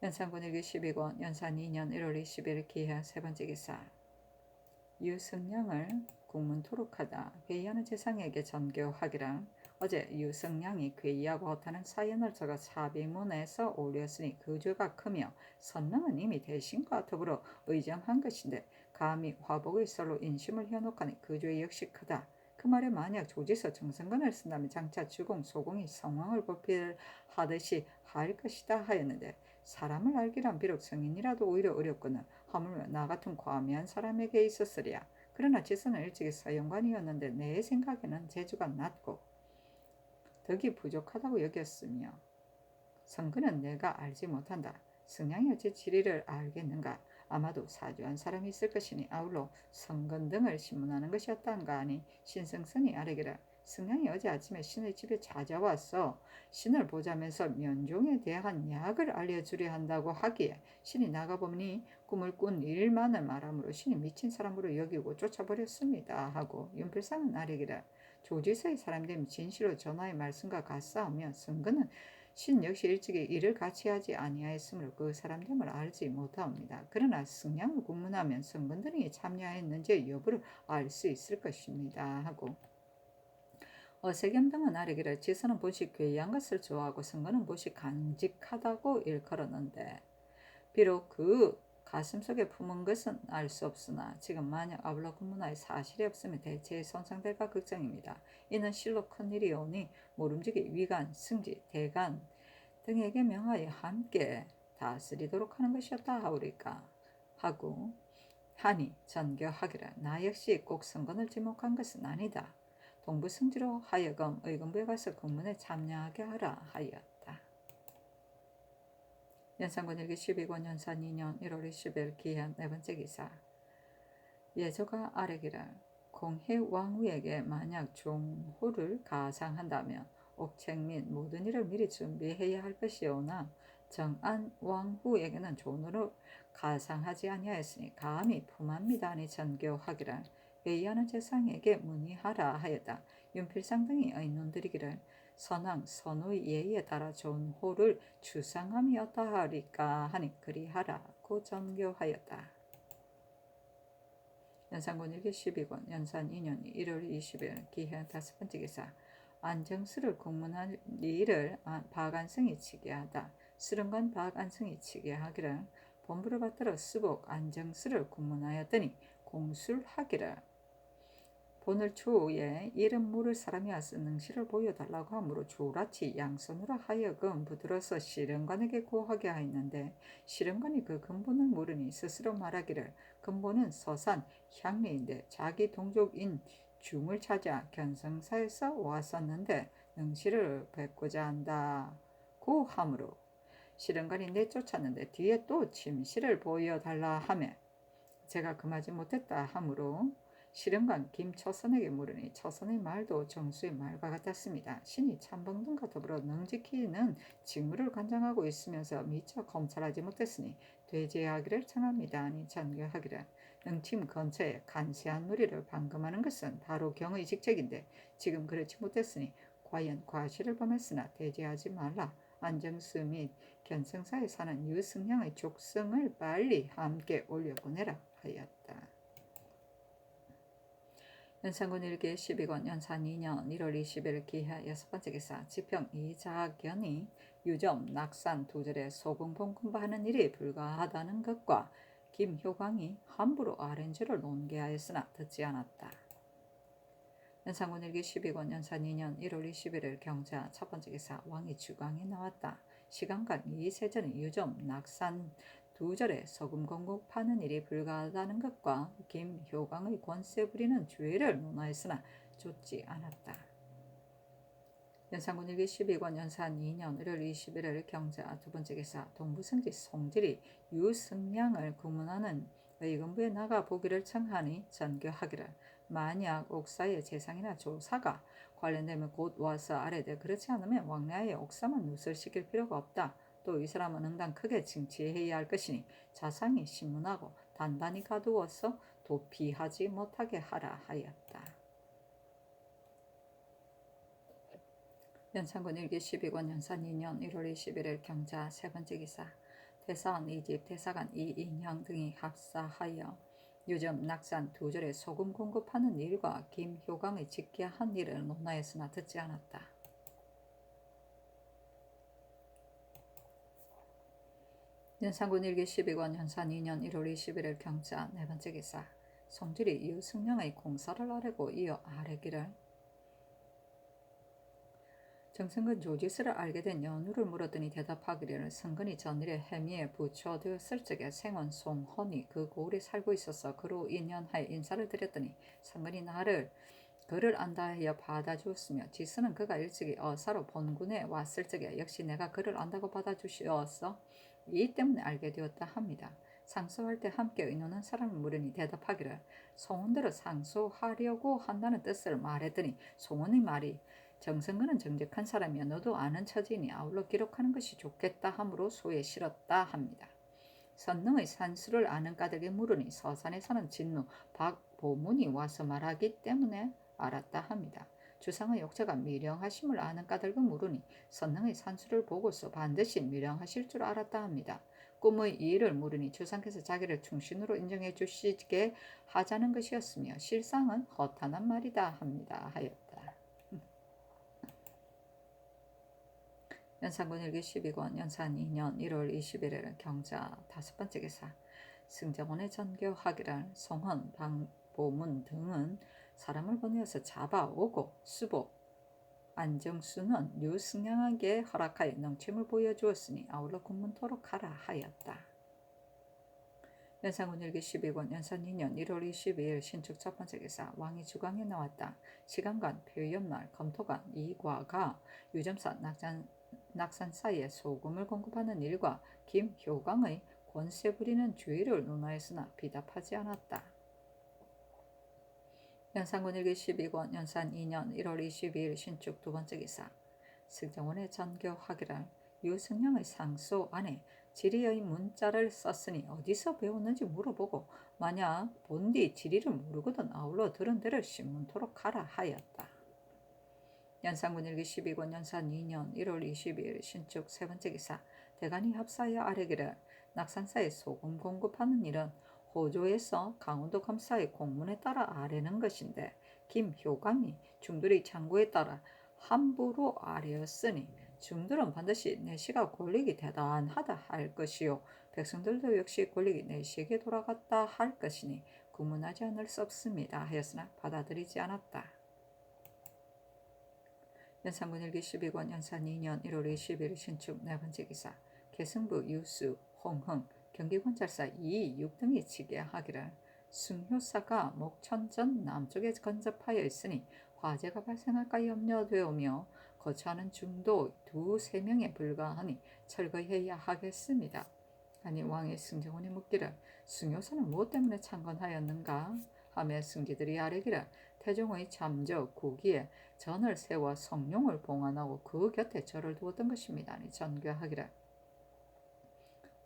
연산군 일기 12권 연산 2년 1월 20일 기하 세 번째 기사 유승량을 국문 토록하다 회의하는 재상에게 전교하기랑 어제 유승량이 괴이하고 허탄는 사연을 적어 사비문에서 올렸으니 그 죄가 크며 선명은 이미 대신과 더불어 의정한 것인데 감히 화복의 썰로 인심을 현혹하니 그 죄 역시 크다. 그 말에 만약 조지서 정성근을 쓴다면 장차 주공 소공이 성왕을 보필하듯이 할 것이다 하였는데 사람을 알기란 비록 성인이라도 오히려 어렵거늘 하물며 나 같은 과미한 사람에게 있었으랴. 그러나 지선은 일찍이 서영관이었는데 내 생각에는 재주가 낮고 덕이 부족하다고 여겼으며 성근은 내가 알지 못한다. 승량이 어찌 지리를 알겠는가. 아마도 사주한 사람이 있을 것이니 아울러 성근 등을 신문하는 것이었단가 하니 신승선이 아뢰기를 승량이 어제 아침에 신의 집에 찾아와서 신을 보자면서 면종에 대한 약을 알려주려 한다고 하기에 신이 나가보니 꿈을 꾼 일만을 말하므로 신이 미친 사람으로 여기고 쫓아버렸습니다 하고 윤필상은 아뢰기를 조지서의 사람됨이 진실로 전하의 말씀과 같사오며 성근은 신 역시 일찍이 일을 같이 하지 아니하였으므로 그 사람됨을 알지 못하옵니다. 그러나 승량을 국문하면 성근들이 참여했는지 여부를 알 수 있을 것입니다 하고 어세겸 등은 아뢰기를 지선은 본시 괴이한 것을 좋아하고 성근은 본시 간직하다고 일컬었는데 비록 그 가슴속에 품은 것은 알 수 없으나 지금 만약 아울러 군문화에 사실이 없으면 대체에 손상될까 걱정입니다. 이는 실로 큰일이 오니 모름지기 위간, 승지, 대간 등에게 명하여 함께 다스리도록 하는 것이었다 하오리까 하고 하니 전교하기를 나 역시 꼭 선건을 지목한 것은 아니다. 동부승지로 하여금 의금부에 가서 국문에 참여하게 하라 하였다. 연산군 일기 12권 연산 2년 1월 20일 기한 네 번째 기사 예조가 아뢰기를 공해 왕후에게 만약 종호를 가상한다면 옥책 및 모든 일을 미리 준비해야 할 것이오나 정안 왕후에게는 존으로 가상하지 아니하였으니 감히 품합니다니 전교하기를 회의하는 재상에게 문의하라 하였다. 윤필상 등이 의논드리기를 선왕 선우의 예의에 따라 존호를 주상함이 어떠하리까 하니 그리하라고 전교하였다. 연산군 일기 12권 연산 2년 1월 20일 기현 5번째 기사 안정수를 공문한 일을 박안승이 치게 하다. 수령관 박안승이 치게 하기를 본부를 받들어 수복 안정수를 공문하였더니 공술하기를 본을 초에 이름 모를 사람이 와서 능실을 보여달라고 하므로 조라치 양손으로 하여금 붙들어서 시령관에게 고하게 하였는데 시령관이 그 근본을 모르니 스스로 말하기를 근본은 서산 향리인데 자기 동족인 중을 찾아 견성사에서 왔었는데 능실을 뵙고자 한다고 하므로 시령관이 내쫓았는데 뒤에 또 침실을 보여달라 하며 제가 금하지 못했다 하므로 시령관 김처선에게 물으니 처선의 말도 정수의 말과 같았습니다. 신이 참봉 등과 더불어 능지키는 직무를 관장하고 있으면서 미처 검찰하지 못했으니 되제하기를 청합니다. 아니 전교하기를 능침 근처에 간세한 무리를 방금하는 것은 바로 경의 직책인데 지금 그렇지 못했으니 과연 과실을 범했으나 되제하지 말라. 안정수 및 견성사에 사는 유승량의 족성을 빨리 함께 올려보내라 하였다. 연산군 일기 12권 연산 2년 1월 20일 기하 6번째 기사 지평 이자견이 유점 낙산 두절에 소금 봉금하는 일이 불가하다는 것과 김효광이 함부로 아렌지를 논개하였으나 듣지 않았다. 연산군 일기 12권 연산 2년 1월 21일 경자 첫번째 기사 왕이 주광이 나왔다. 시간간 이세전의 유점 낙산 두절에 소금 공급하는 일이 불가하다는 것과 김효광의 권세 부리는 죄를 논하였으나 쫓지 않았다. 연산군 일기 12권 연산 2년 1월 21일 경자 두번째 기사 동부성지 송질이 유승량을 구문하는 의금부에 나가 보기를 청하니 전교하기를 만약 옥사의 재상이나 조사가 관련되면 곧 와서 아래되 그렇지 않으면 왕래하여 옥사만 누설시킬 필요가 없다. 또 이 사람은 응당 크게 징치해야 할 것이니 자상히 신문하고 단단히 가두어서 도피하지 못하게 하라 하였다. 연산군 일기 12권 연산 2년 1월 21일 경자 세번째 기사 대사원 이집 대사관 이인형 등이 합사하여 요즘 낙산 두절에 소금 공급하는 일과 김효광의 직계한 일을 논하였으나 듣지 않았다. 연산군 일기 12권 연산 2년 1월 21일 경자 네번째 기사 송질이 유승량의 공사를 아뢰고 이어 아뢰기를 정승근 조지스를 알게 된 연우를 물었더니 대답하기를 승근이 전일에 해미에 부처되었을 적에 생원 송헌이 그 고을에 살고 있어서 그로 인연하여 인사를 드렸더니 승근이 나를 그를 안다 하여 받아주었으며 지스는 그가 일찍이 어사로 본군에 왔을 적에 역시 내가 그를 안다고 받아주시었어 이 때문에 알게 되었다 합니다. 상소할 때 함께 의논한 사람을 물으니 대답하기를 송원대로 상소하려고 한다는 뜻을 말했더니 송원의 말이 정승근은 정직한 사람이야 너도 아는 처지니 아울러 기록하는 것이 좋겠다 하므로 소에 실었다 합니다. 선능의 산수를 아는 까닭에 물으니 서산에 사는 진루 박보문이 와서 말하기 때문에 알았다 합니다. 주상의 욕자가 미령하심을 아는 까닭을 물으니 선능의 산수를 보고서 반드시 미령하실 줄 알았다 합니다. 꿈의 이의를 물으니 주상께서 자기를 충신으로 인정해 주시게 하자는 것이었으며 실상은 허탄한 말이다 합니다 하였다. 연산군 일기 12권 연산 2년 1월 21일 경자 다섯번째 기사 승정원의 전교하기를 송헌 방보문 등은 사람을 보내어서 잡아오고 수복 안정수는 유승량에게 허락하여 능침을 보여주었으니 아울러 군문토록 하라 하였다. 연산군 일기 12권 연산 2년 1월 22일 신축 첫번째 기사 왕이 주광에 나왔다. 시간간 표염날 검토관 이과가 유점사 낙산 사이에 소금을 공급하는 일과 김효광의 권세 부리는 주의를 논하였으나 비답하지 않았다. 연산군 일기 12권 연산 2년 1월 22일 신축 두번째 기사 승정원의 전교하기를 유승량의 상소 안에 지리의 문자를 썼으니 어디서 배웠는지 물어보고 만약 본디 지리를 모르거든 아울러 들은 대로 신문토록 하라 하였다. 연산군 일기 12권 연산 2년 1월 22일 신축 세 번째 기사. 대간이 합사하여 아뢰기를 낙산사에 소금 공급하는 일은 호조에서 강원도 감사의 공문에 따라 아뢰는 것인데 김효강이 중들의 창고에 따라 함부로 아뢰었으니 중들은 반드시 내시가 권력이 대단하다 할 것이요 백성들도 역시 권력이 내시에게 돌아갔다 할 것이니 구문하지 않을 수 없습니다 하였으나 받아들이지 않았다. 연산군 일기 12권 연산 2년 1월 20일 신축 네 번째 기사. 계승부 유수, 홍흥, 경기관찰사 이육 등이 지게하기를 승효사가 목천전 남쪽에 근접하여 있으니 화재가 발생할까 염려되오며 거처하는 중도 두세 명에 불과하니 철거해야 하겠습니다. 아니 왕의 승정원이 묻기를 승효사는 무엇 때문에 창건하였는가 하며 승지들이 아뢰기를 태종의 잠저 9기에 전을 세워 성룡을 봉안하고 그 곁에 절을 두었던 것입니다. 아니 전교하기를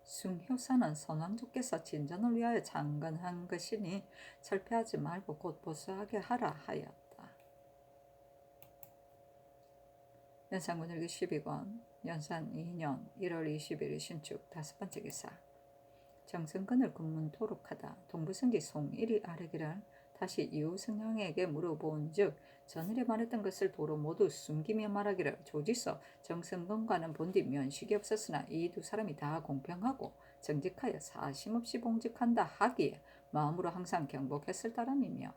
숭효사는 선왕조께서 진전을 위하여 창건한 것이니 철폐하지 말고 곧 보수하게 하라 하였다. 연산군 일기 12권 연산 2년 1월 20일 신축 다섯 번째 기사. 정승근을 군문토록하다 동부승기 송일이 아뢰기를 다시 이웃승량에게 물어본즉 전일에 말했던 것을 도로 모두 숨기며 말하기를 조지서 정승근과는 본디 면식이 없었으나 이 두 사람이 다 공평하고 정직하여 사심없이 봉직한다 하기에 마음으로 항상 경복했을 따름이며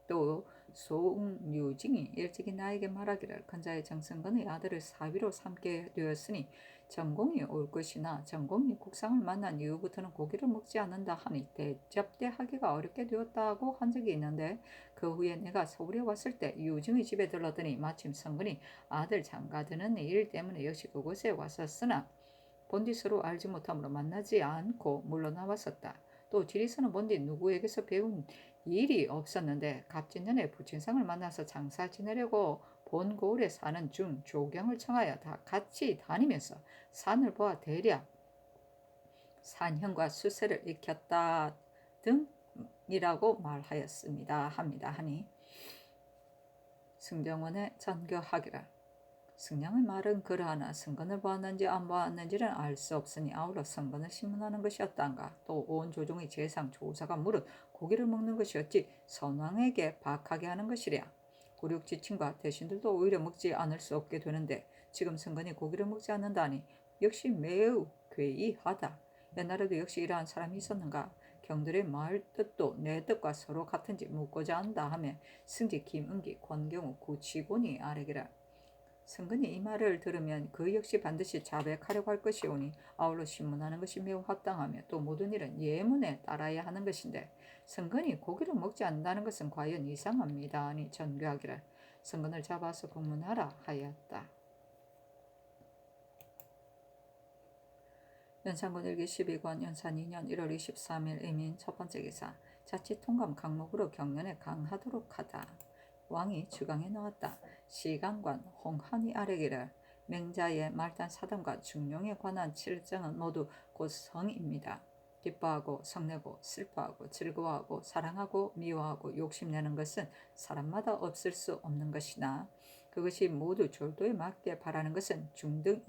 또 송유징이 일찍이 나에게 말하기를 근자의 정승근의 아들을 사위로 삼게 되었으니 전공이 올 것이나 전공이 국상을 만난 이후부터는 고기를 먹지 않는다 하니 대접대하기가 어렵게 되었다고 한 적이 있는데 그 후에 내가 서울에 왔을 때 유증의 집에 들렀더니 마침 성근이 아들 장가드는 일 때문에 역시 그곳에 왔었으나 본디 서로 알지 못함으로 만나지 않고 물러나왔었다. 또 지리서는 본디 누구에게서 배운 일이 없었는데 갑진년에 부친상을 만나서 장사 지내려고 본고을에 사는 중 조경을 청하여 다 같이 다니면서 산을 보아 대략 산형과 수세를 익혔다 등이라고 말하였습니다 합니다 하니 승정원의 전교하기를 승량의 말은 그러하나 승건을 보았는지 안 보았는지는 알 수 없으니 아울러 승건을 신문하는 것이었단가. 또 온 조종의 재상 조사가 무릇 고기를 먹는 것이었지 선왕에게 박하게 하는 것이랴. 굴욕지친과 대신들도 오히려 먹지 않을 수 없게 되는데 지금 승건이 고기를 먹지 않는다니 역시 매우 괴이하다. 옛날에도 역시 이러한 사람이 있었는가. 경들의 말 뜻도 내 뜻과 서로 같은지 묻고자 한다 하며 승지 김은기 권경우 구치곤이 아뢰기를 승근이 이 말을 들으면 그 역시 반드시 자백하려고 할 것이오니 아울러 신문하는 것이 매우 합당하며 또 모든 일은 예문에 따라야 하는 것인데 승근이 고기를 먹지 않는다는 것은 과연 이상합니다. 아니 전교하기를 승근을 잡아서 공문하라 하였다. 연산군 일기 12권 연산 2년 1월 23일 이민 첫 번째 기사. 자치통감 강목으로 경련에 강하도록 하다. 왕이 주강에 넣었다. 시강관 홍한이 아뢰기를 맹자의 말단 사담과 중용에 관한 칠정은 모두 곧 성입니다. 기뻐하고 성내고 슬퍼하고 즐거워하고 사랑하고 미워하고 욕심내는 것은 사람마다 없을 수 없는 것이나 그것이 모두 절도에 맞게 바라는 것은 중등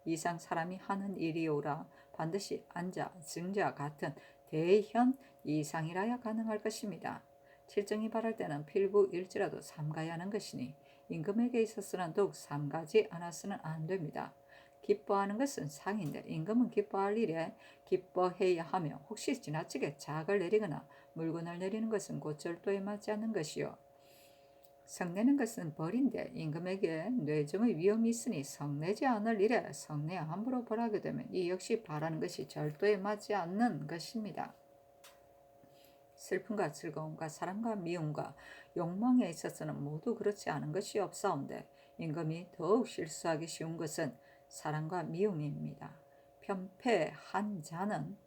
이상 사람이 하는 일이오라. 반드시 앉아 증자 같은 대현 이상이라야 가능할 것입니다. 칠정이 바랄 때는 필부일지라도 삼가야 하는 것이니 임금에게 있어서는 더욱 삼가지 않았으면 안 됩니다. 기뻐하는 것은 상인데 임금은 기뻐할 일에 기뻐해야 하며 혹시 지나치게 작을 내리거나 물건을 내리는 것은 곧 절도에 맞지 않는 것이요. 성내는 것은 벌인데 임금에게 뇌정의 위험이 있으니 성내지 않을 일에 성내 함부로 벌하게 되면 이 역시 바라는 것이 절도에 맞지 않는 것입니다. 슬픔과 즐거움과 사랑과 미움과 욕망에 있어서는 모두 그렇지 않은 것이 없사온데 임금이 더욱 실수하기 쉬운 것은 사랑과 미움입니다. 편패한 자는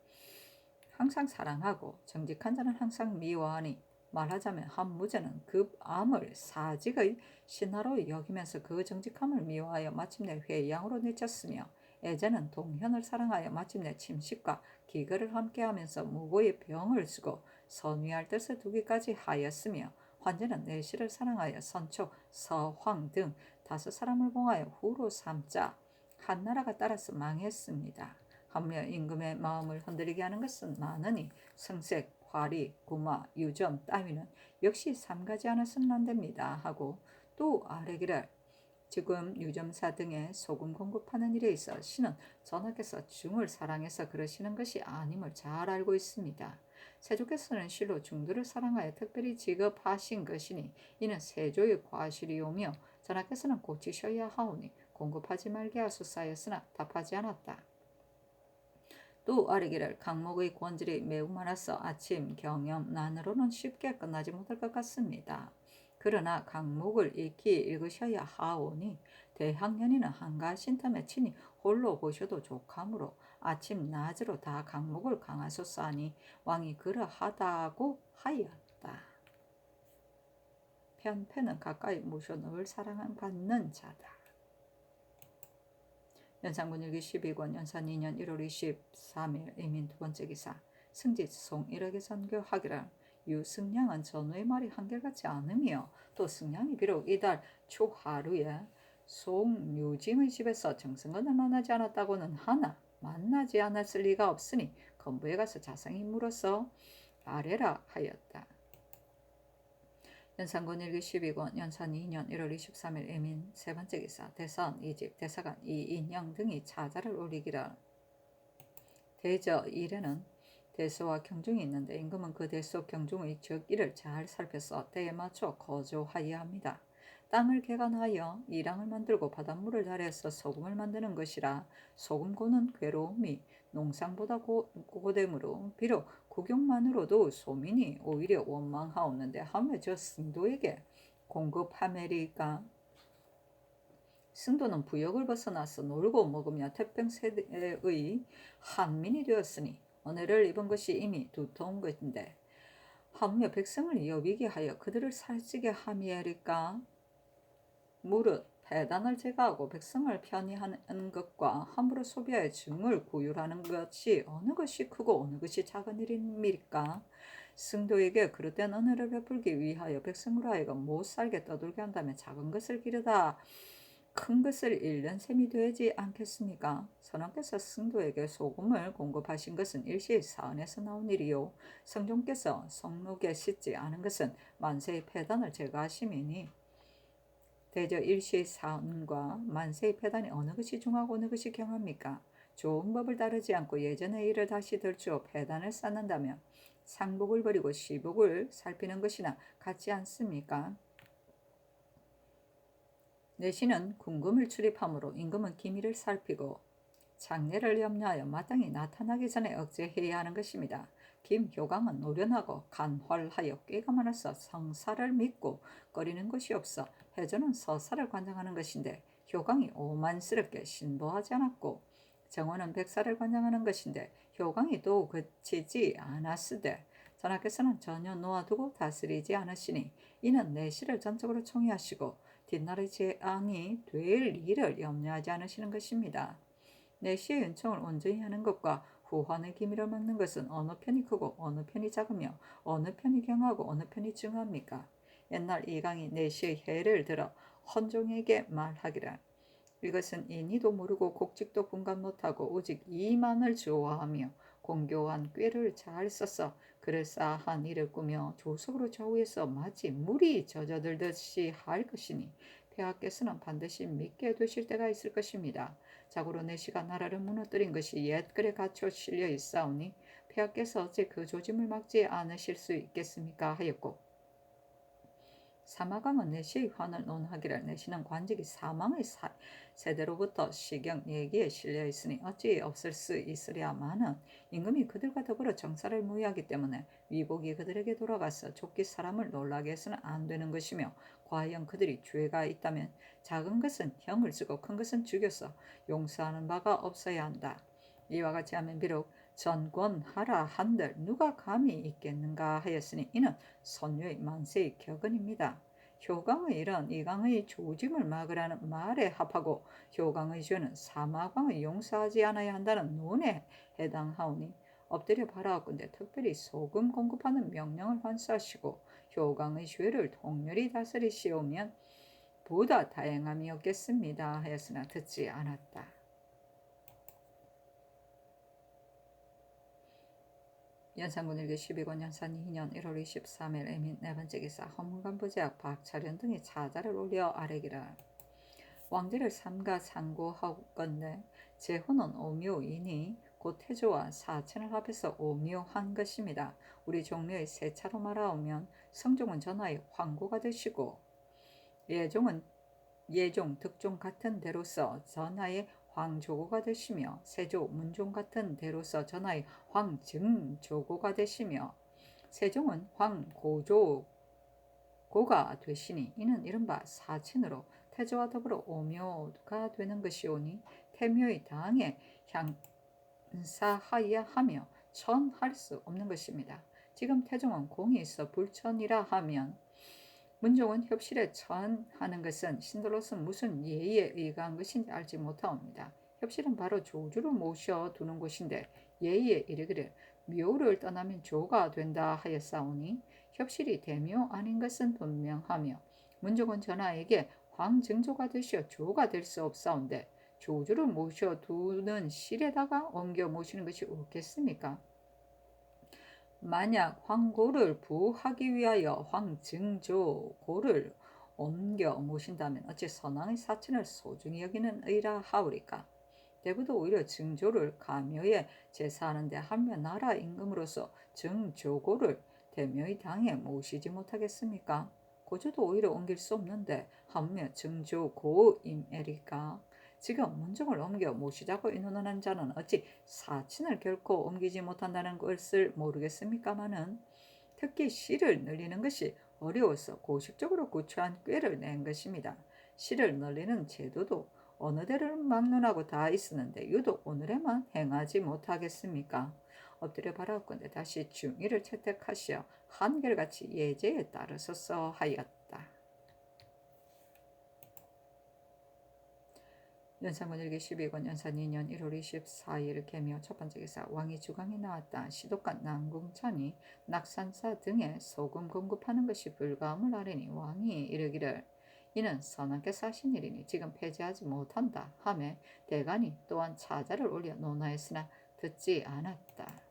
항상 사랑하고 정직한 자는 항상 미워하니 말하자면 한 무제는 급암을 사직의 신하로 여기면서 그 정직함을 미워하여 마침내 회양으로 내쳤으며 애제는 동현을 사랑하여 마침내 침식과 기거를 함께하면서 무고의 병을 쓰고 선위할 뜻을 두기까지 하였으며 환자는 내시를 사랑하여 선촉, 서황 등 5사람을 봉하여 후로 삼자 한나라가 따라서 망했습니다. 한며 임금의 마음을 흔들리게 하는 것은 많으니 성색, 화리, 구마, 유전 따위는 역시 삼가지 않아서는 안됩니다 하고 또 아래기를 지금 유점사 등의 소금 공급하는 일에 있어 신은 전하께서 중을 사랑해서 그러시는 것이 아님을 잘 알고 있습니다. 세조께서는 실로 중들을 사랑하여 특별히 지급하신 것이니 이는 세조의 과실이오며 전하께서는 고치셔야 하오니 공급하지 말게 하소서하였으나 답하지 않았다. 또 아래기를 강목의 권질이 매우 많아서 아침, 경염, 난으로는 쉽게 끝나지 못할 것 같습니다. 그러나 강목을 익히 읽으셔야 하오니 대학년이는 한가하신 틈에 친히 홀로 보셔도 좋카므로 아침 낮으로 다 강목을 강하소서 하니 왕이 그러하다고 하였다. 편패는 가까이 모셔 늘 사랑받는 자다. 연산군 일기 12권 연산 2년 1월 23일 이민 두 번째 기사 승지 송일에게 선교하기를 유승량은 전우의 말이 한결같지 않으며 또 승량이 비록 이달 초하루에 송유짐의 집에서 정승건을 만나지 않았다고는 하나 만나지 않았을 리가 없으니 건부에 가서 자상히 물어서 아뢰라 하였다. 연산군 일기 12권 연산 2년 1월 23일 이민 세 번째 기사 대선 이집 대사관 이인영 등이 차자를 올리기를 대저 일에는 대소와 경중이 있는데 임금은 그 대소 경중의 적일을 잘 살펴서 때에 맞춰 거조하여야 합니다. 땅을 개간하여 이랑을 만들고 바닷물을 달여서 소금을 만드는 것이라 소금고는 괴로움이 농상보다 고되므로 비록 국용만으로도 소민이 오히려 원망하옵는데 하며 저 승도에게 공급하매리까. 승도는 부역을 벗어나서 놀고 먹으며 태평세대의 한민이 되었으니 은혜를 입은 것이 이미 두터운 것인데 하며 백성을 여비게 하여 그들을 살찌게 함이리까. 무릇 배단을 제거하고 백성을 편히하는 것과 함부로 소비하여 증을 구휼하는 것이 어느 것이 크고 어느 것이 작은 일입니까? 승도에게 그릇된 은혜를 베풀기 위하여 백성으로 하여금 못살게 떠돌게 한다면 작은 것을 기르다 큰 것을 잃는 셈이 되지 않겠습니까? 선왕께서 승도에게 소금을 공급하신 것은 일시사안에서 나온 일이요 성종께서 성록에 싣지 않은 것은 만세의 폐단을 제거하심이니 대저 일시의 사언과 만세의 폐단이 어느 것이 중하고 어느 것이 경합니까? 좋은 법을 따르지 않고 예전의 일을 다시 들추어 폐단을 쌓는다면 상복을 버리고 시복을 살피는 것이나 같지 않습니까? 내시는 궁금을 출입하므로 임금은 기밀을 살피고 장례를 염려하여 마땅히 나타나기 전에 억제해야 하는 것입니다. 김효강은 노련하고 간활하여 꾀가 많아서 성사를 믿고 꺼리는 것이 없어 해조는 서사를 관장하는 것인데 효강이 오만스럽게 신보하지 않았고 정원은 백사를 관장하는 것인데 효강이 또 그치지 않았으되 전하께서는 전혀 놓아두고 다스리지 않으시니 이는 내시를 전적으로 총의하시고 뒷날의 재앙이 될 일을 염려하지 않으시는 것입니다. 내시의 은총을 온전히 하는 것과 후환의 기밀을 막는 것은 어느 편이 크고 어느 편이 작으며 어느 편이 경하고 어느 편이 중합니까? 옛날 이강이 내시의 해를 들어 헌종에게 말하기를 이것은 인의도 모르고 곡직도 분간 못하고 오직 이만을 좋아하며 공교한 꾀를 잘 써서 그럴싸한 일을 꾸며 조속으로 좌우에서 마치 물이 젖어들듯이 할 것이니 폐하께서는 반드시 믿게 되실 때가 있을 것입니다. 자고로 내시가 나라를 무너뜨린 것이 옛글에 갖춰 실려 있사오니 폐하께서 어찌 그 조짐을 막지 않으실 수 있겠습니까 하였고 사마강은 내시의 환을 논하기를 내시는 관직이 사망의 세대로부터 시경 예기에 실려 있으니 어찌 없을 수 있으랴마는 임금이 그들과 더불어 정사를 무의하기 때문에 위복이 그들에게 돌아가서 좁기 사람을 놀라게 해서는 안 되는 것이며 과연 그들이 죄가 있다면 작은 것은 형을 쓰고 큰 것은 죽여서 용서하는 바가 없어야 한다. 이와 같이 하면 비록 전권하라 한들 누가 감히 있겠는가 하였으니 이는 선유의 만세의 격언입니다. 효강의 일은 이강의 조짐을 막으라는 말에 합하고 효강의 죄는 사마광의 용서하지 않아야 한다는 논에 해당하오니 엎드려 바라옵건대 특별히 소금 공급하는 명령을 환수하시고 효강의 죄를 통렬히 다스리시오면 보다 다행함이었겠습니다 하였으나 듣지 않았다. 연산군 일기 12권 연산 2년 1월 23일 에민 네 번째 기사 허문관부제학 박철현 등이 차자를 올려 아래기를 왕제를 삼가 상고하건대 제후는 오묘이니 곧 태조와 사천을 합해서 오묘한 것입니다. 우리 종묘의 세 차로 말하오면 성종은 전하의 황고가 되시고 예종, 득종 같은 대로서 전하의 황조고가 되시며 세조, 문종 같은 대로서 전하의 황증조고가 되시며 세종은 황고조고가 되시니 이는 이른바 사친으로 태조와 더불어 오묘가 되는 것이오니 태묘의 당에 향사하여야 하며 천할 수 없는 것입니다. 지금 태종은 공이 있어 불천이라 하면 문종은 협실에 천하는 것은 신도로서 무슨 예의에 의거한 것인지 알지 못하옵니다. 협실은 바로 조주를 모셔두는 곳인데 예의에 이르기를 묘를 떠나면 조가 된다 하였사오니 협실이 대묘 아닌 것은 분명하며 문종은 전하에게 황증조가 되시어 조가 될 수 없사온데 조주를 모셔두는 실에다가 옮겨 모시는 것이 옳겠습니까? 만약 황고를 부하기 위하여 황증조고를 옮겨 모신다면 어찌 선왕의 사친을 소중히 여기는 의라 하오리까? 대부도 오히려 증조를 가묘에 제사하는데 한며 나라 임금으로서 증조고를 대묘의 당에 모시지 못하겠습니까? 고조도 오히려 옮길 수 없는데 한며 증조고임에리까? 지금 문종을 옮겨 모시자고 의논하는 자는 어찌 사친을 결코 옮기지 못한다는 것을 모르겠습니까마는 특히 씨를 늘리는 것이 어려워서 고식적으로 구추한 꾀를 낸 것입니다. 씨를 늘리는 제도도 어느 데를 막론하고 다 있었는데 유독 오늘에만 행하지 못하겠습니까? 엎드려 바라옵건대 다시 중의를 채택하시어 한결같이 예제에 따르소서 하였다. 연산군 일기 12권 연산 2년 1월 24일 개묘 첫 번째 기사 왕이 주강이 나왔다. 시독관 남궁찬이 낙산사 등에 소금 공급하는 것이 불가함을 아뢰니 왕이 이르기를 이는 선왕께서 하신 일이니 지금 폐지하지 못한다 하매 대간이 또한 차자를 올려 논하였으나 듣지 않았다.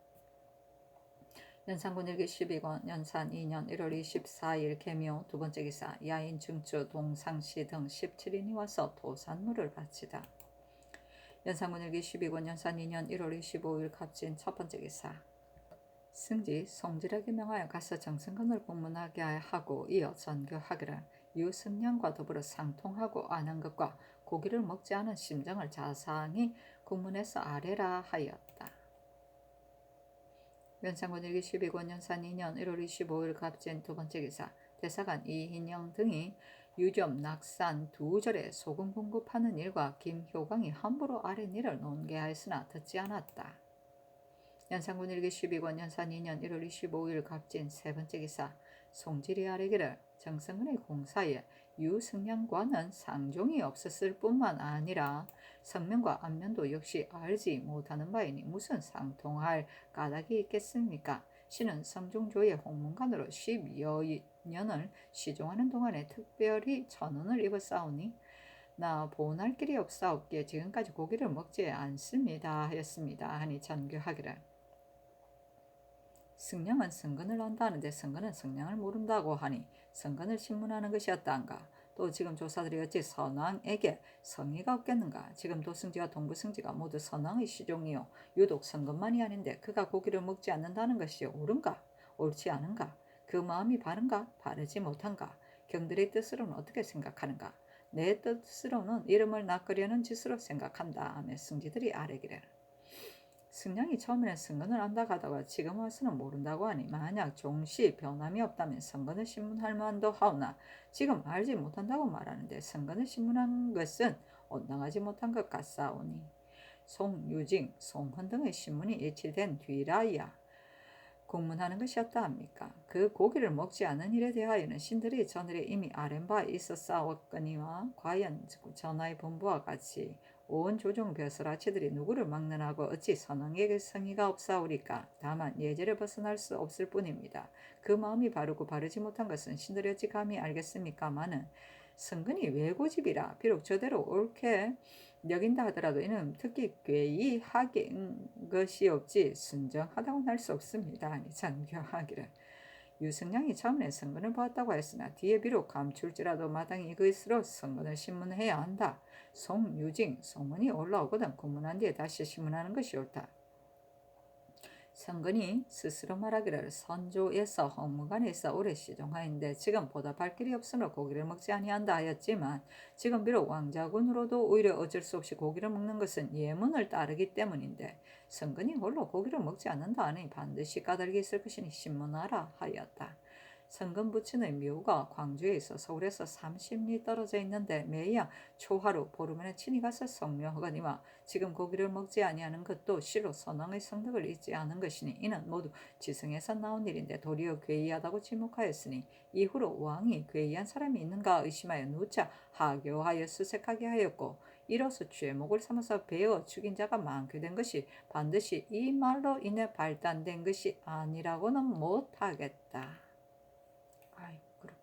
연산군 일기 12권 연산 2년 1월 24일 개묘 두 번째 기사 야인 중추 동상시 등 17인이 와서 도산물을 바치다. 연산군 일기 12권 연산 2년 1월 25일 갑진 첫 번째 기사 승지 송질에게 명하여 가서 정승건을 공문하게 하고 이어 전교하기를 유승량과 더불어 상통하고 아는 것과 고기를 먹지 않은 심정을 자상히 국문에서 아뢰라 하였다. 연산군 일기 12권 연산 2년 1월 25일 갑진 두 번째 기사 대사관 이인영 등이 유점, 낙산 두 절에 소금 공급하는 일과 김효광이 함부로 아랫 일을 논계하였으나 듣지 않았다. 연산군 일기 12권 연산 2년 1월 25일 갑진 세 번째 기사 송질이 아뢰기를 정승근의 공사에 유승량과는 상종이 없었을 뿐만 아니라 성면과 안면도 역시 알지 못하는 바이니 무슨 상통할 까닭이 있겠습니까? 신은 성종조의 홍문관으로 10여 년을 시종하는 동안에 특별히 천언을 입었사오니 나 보호할 길이 없사옵기에 지금까지 고기를 먹지 않습니다 하였습니다 하니 전교하기를 승량은 성근을 안다 하는데 성근은 성량을 모른다고 하니 성근을 신문하는 것이었단가? 또 지금 조사들이 어찌 선왕에게 성의가 없겠는가? 지금 도승지와 동부승지가 모두 선왕의 시종이요 유독 성근만이 아닌데 그가 고기를 먹지 않는다는 것이 옳은가? 옳지 않은가? 그 마음이 바른가? 바르지 못한가? 경들의 뜻으로는 어떻게 생각하는가? 내 뜻으로는 이름을 낚으려는 짓으로 생각한다 하며 승지들이 아뢰기를 승량이 처음에는 성근을 안다 하다가 지금 와서는 모른다고 하니 만약 종시 변함이 없다면 성근을 신문할 만도 하오나 지금 알지 못한다고 말하는데 성근을 신문한 것은 온당하지 못한 것 같사오니 송유징, 송헌 등의 신문이 일치된 뒤라야 국문하는 것이었다 합니까? 그 고기를 먹지 않은 일에 대하여는 신들이 전일에 이미 아랜 바 있었사옵거니와 과연 전하의 본부와 같이 온 조종 벼슬아치들이 누구를 막론하고 어찌 선왕에게 성의가 없사오리까? 다만 예절을 벗어날 수 없을 뿐입니다. 그 마음이 바르고 바르지 못한 것은 신들이 어찌 감히 알겠습니까마는 성근이 외고집이라 비록 저대로 옳게 여긴다 하더라도 이는 특히 괴이하긴 것이 없지 순정하다고는 할 수 없습니다. 아니 전교하기를 유승량이 처음에 성근을 보았다고 했으나 뒤에 비록 감출지라도 마땅히 이것으로 성근을 신문해야 한다. 송유징 소문이 올라오거든 고문한 뒤에 다시 신문하는 것이 옳다. 성근이 스스로 말하기를 선조에서 홍무관에서 오래 시종하인데 지금 보답할 길이 없으므로 고기를 먹지 아니한다 하였지만 지금 비록 왕자군으로도 오히려 어쩔 수 없이 고기를 먹는 것은 예문을 따르기 때문인데 성근이 홀로 고기를 먹지 않는다 하니 반드시 까닭이 있을 것이니 신문하라 하였다. 성근 부친의 묘가 광주에 있어 서울에서 30리 떨어져 있는데 매야 초하루 보름만에 친히 가서 성묘하거니와 지금 고기를 먹지 아니하는 것도 실로 선왕의 성덕을 잊지 않은 것이니 이는 모두 지성에서 나온 일인데 도리어 괴이하다고 지목하였으니 이후로 왕이 괴이한 사람이 있는가 의심하여 누차 하교하여 수색하게 하였고 이로써 죄목을 삼아서 베어 죽인 자가 많게 된 것이 반드시 이 말로 인해 발단된 것이 아니라고는 못하겠다. 아이, 그렇.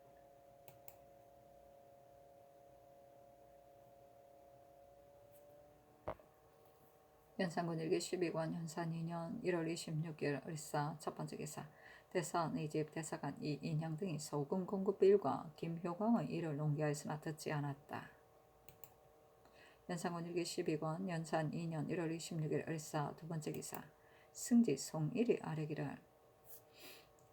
연산군 일기 12권 현산 2년 1월 26일 을사 첫 번째 기사 대사의 집 대사관 이인향 등이 소금 공급비일과 김효광의 일을 농기하였으나 듣지 않았다. 연산군 일기 12권 연산 2년 1월 26일 을사 두 번째 기사 승지 송일이 아뢰기를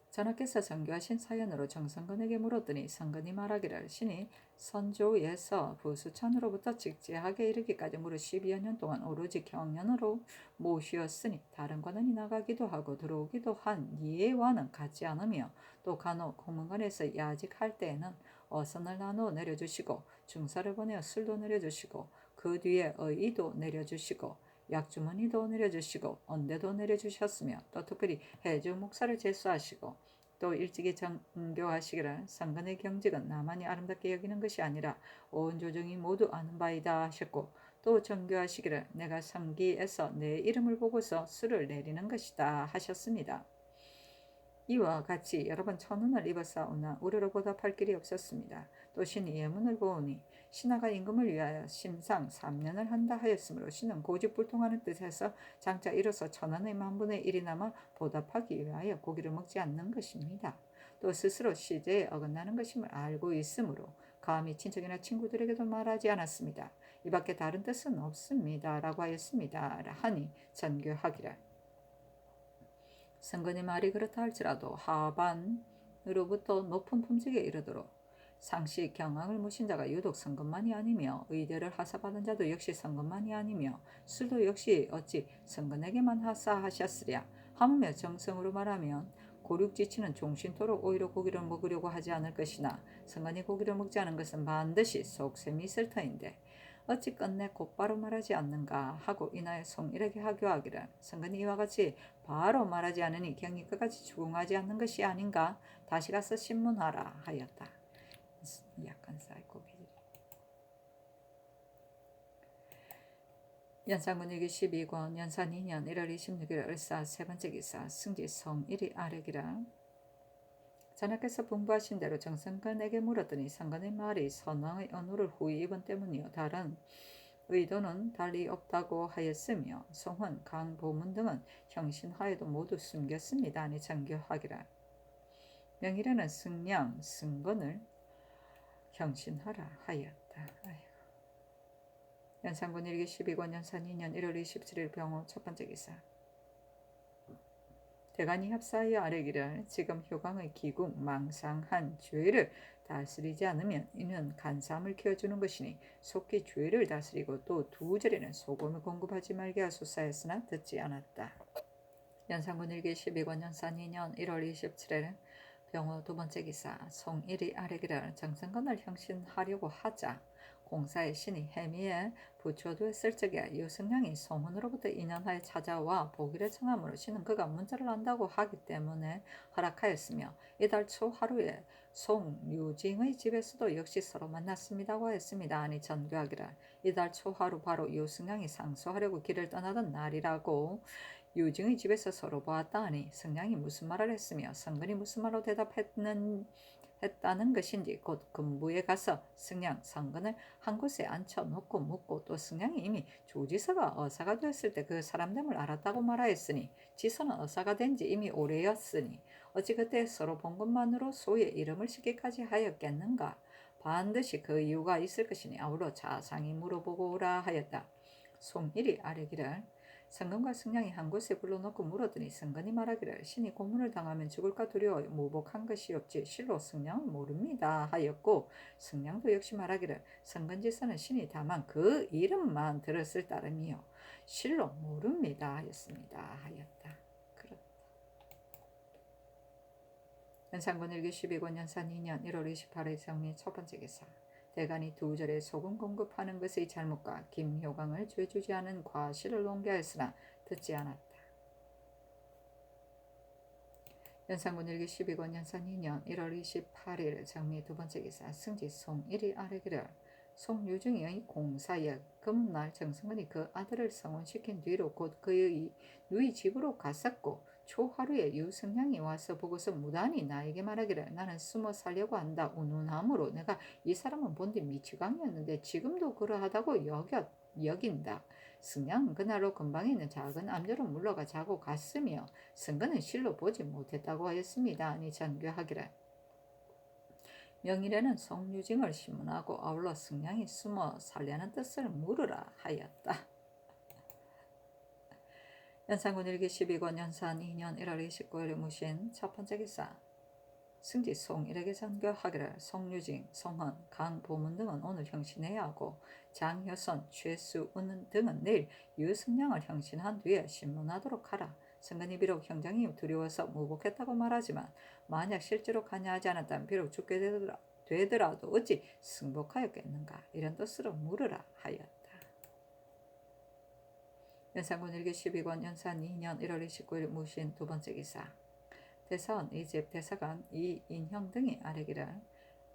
전하께서 전교하신 사연으로 정성근에게 물었더니 성근이 말하기를 신이 선조에서 부수천으로부터 직제하게 이르기까지 무려 12여 년 동안 오로지 경연으로 모시었으니 다른 관원이 나가기도 하고 들어오기도 한 예와는 같지 않으며 또 간혹 공문관에서 야직할 때에는 어선을 나누어 내려주시고 중사를 보내어 술도 내려주시고 그 뒤에 의의도 내려주시고 약주머니도 내려주시고 언대도 내려주셨으며 또 특별히 해주 목사를 제수하시고 또 일찍이 정교하시기를 성근의 경직은 나만이 아름답게 여기는 것이 아니라 온 조정이 모두 아는 바이다 하셨고 또 정교하시기를 내가 성기에서 내 이름을 보고서 수를 내리는 것이다 하셨습니다. 이와 같이 여러 번 천운을 입었사오나 우리로 보답할 길이 없었습니다. 또 신이 예문을 보오니 신하가 임금을 위하여 심상 3년을 한다 하였으므로 신은 고집불통하는 뜻에서 장차 이로써 천원의 만분의 1이나마 보답하기 위하여 고기를 먹지 않는 것입니다. 또 스스로 시제에 어긋나는 것임을 알고 있으므로 감히 친척이나 친구들에게도 말하지 않았습니다. 이 밖에 다른 뜻은 없습니다. 라고 하였습니다. 하니 전교하기를 성근의 말이 그렇다 할지라도 하반으로부터 높은 품직에 이르도록 상식 경악을 모신 자가 유독 성근만이 아니며 의대를 하사받은 자도 역시 성근만이 아니며 술도 역시 어찌 성근에게만 하사하셨으랴 하물며 정성으로 말하면 고륙지치는 종신토록 오히려 고기를 먹으려고 하지 않을 것이나 성근이 고기를 먹지 않은 것은 반드시 속셈이 있을 터인데 어찌 끝내 곧바로 말하지 않는가 하고 인하여 송일에게 하교하기를 성근이 이와 같이 바로 말하지 않으니 경이 끝까지 추궁하지 않는 것이 아닌가 다시 가서 신문하라 하였다. 약간 사이코패지. 연산군 일기 12권 연산 2년 1월 26일 을사 세 번째 기사 승지 송일이 아뢰기라 전하께서 분부하신 대로 정성근에게 물었더니 성근의 말이 선왕의 언호를 후히 입은 때문이요 다른 의도는 달리 없다고 하였으며 송헌, 강보문 등은 형신하에도 모두 숨겼습니다. 아니 정교하기라 명일에는 승량, 승건을 형신하라 하였다. 연산군 일기 12권 연산 2년 1월 27일 병호 첫 번째 기사 대간이 합사하여 아뢰기를 지금 효광의 기국 망상한 주의를 다스리지 않으면 이는 간삼을 키워주는 것이니 속히 주의를 다스리고 또 두 절에는 소금을 공급하지 말게 하소사였으나 듣지 않았다. 연산군 일기 12권 연산 2년 1월 27일 병호 두 번째 기사 송일이 아뢰기를 정성건을 형신하려고 하자 공사의 신이 해미에 부처되었을 적에 유승량이 소문으로부터 인연하여 찾아와 보기를 청함으로 신은 그가 문자를 안다고 하기 때문에 허락하였으며 이달 초 하루에 송유징의 집에서도 역시 서로 만났습니다고 했습니다. 아니 전교하기를 이달 초 하루 바로 유승량이 상소하려고 길을 떠나던 날이라고 유징의 집에서 서로 보았다 하니 승량이 무슨 말을 했으며 성근이 무슨 말로 했다는 것인지 곧 금부에 가서 승량, 성근을 한 곳에 앉혀놓고 묻고 또 승량이 이미 조지서가 어사가 되었을 때 그 사람됨을 알았다고 말하였으니 지서는 어사가 된 지 이미 오래였으니 어찌 그때 서로 본 것만으로 소의 이름을 시기까지 하였겠는가. 반드시 그 이유가 있을 것이니 아울러 자상히 물어보고 오라 하였다. 송일이 아뢰기를 성근과 승량이 한 곳에 불러놓고 물었더니 성근이 말하기를 신이 고문을 당하면 죽을까 두려워 무복한 것이 없지 실로 승량은 모릅니다 하였고 승량도 역시 말하기를 성근지서는 신이 다만 그 이름만 들었을 따름이요 실로 모릅니다 하였습니다 하였다. 그렇다. 연산군 일기 12권 연산 2년 1월 28일 정리 첫 번째 기사. 대간이 두 절에 소금 공급하는 것의 잘못과 김효광을 죄주지 않은 과실을 논개하였으나 듣지 않았다. 연산군 일기 12권 연산 2년 1월 28일 정리 두 번째 기사. 승지 송일이 아뢰기를 송유중의 공사역 금날 정승근이 그 아들을 성혼시킨 뒤로 곧 그의 누이 집으로 갔었고 초하루에 유승량이 와서 보고서 무단히 나에게 말하기를 나는 숨어 살려고 한다. 운운함으로 내가 이 사람은 본디 미치광이었는데 지금도 그러하다고 여긴다. 승량은 그날로 근방에 있는 작은 암조로 물러가 자고 갔으며 승근은 실로 보지 못했다고 하였습니다. 아니 전교하기를 명일에는 송유징을 신문하고 아울러 승량이 숨어 살려는 뜻을 물으라 하였다. 연산군 일기 12권 연산 2년 1월 29일 무신 첫 번째 기사. 승지 송일에게 전교하기를 송유징, 송헌, 강보문 등은 오늘 형신해야 하고 장효선, 최수은 등은 내일 유승량을 형신한 뒤에 신문하도록 하라. 승근이 비록 형장이 두려워서 무복했다고 말하지만 만약 실제로 관여하지 않았다면 비록 죽게 되더라도 어찌 승복하였겠는가 이런 뜻으로 물으라 하였다. 연산군 일기 12권 연산 2년 1월 29일 무신 두 번째 기사. 대사원 이집 대사관 이인형 등이 아뢰기를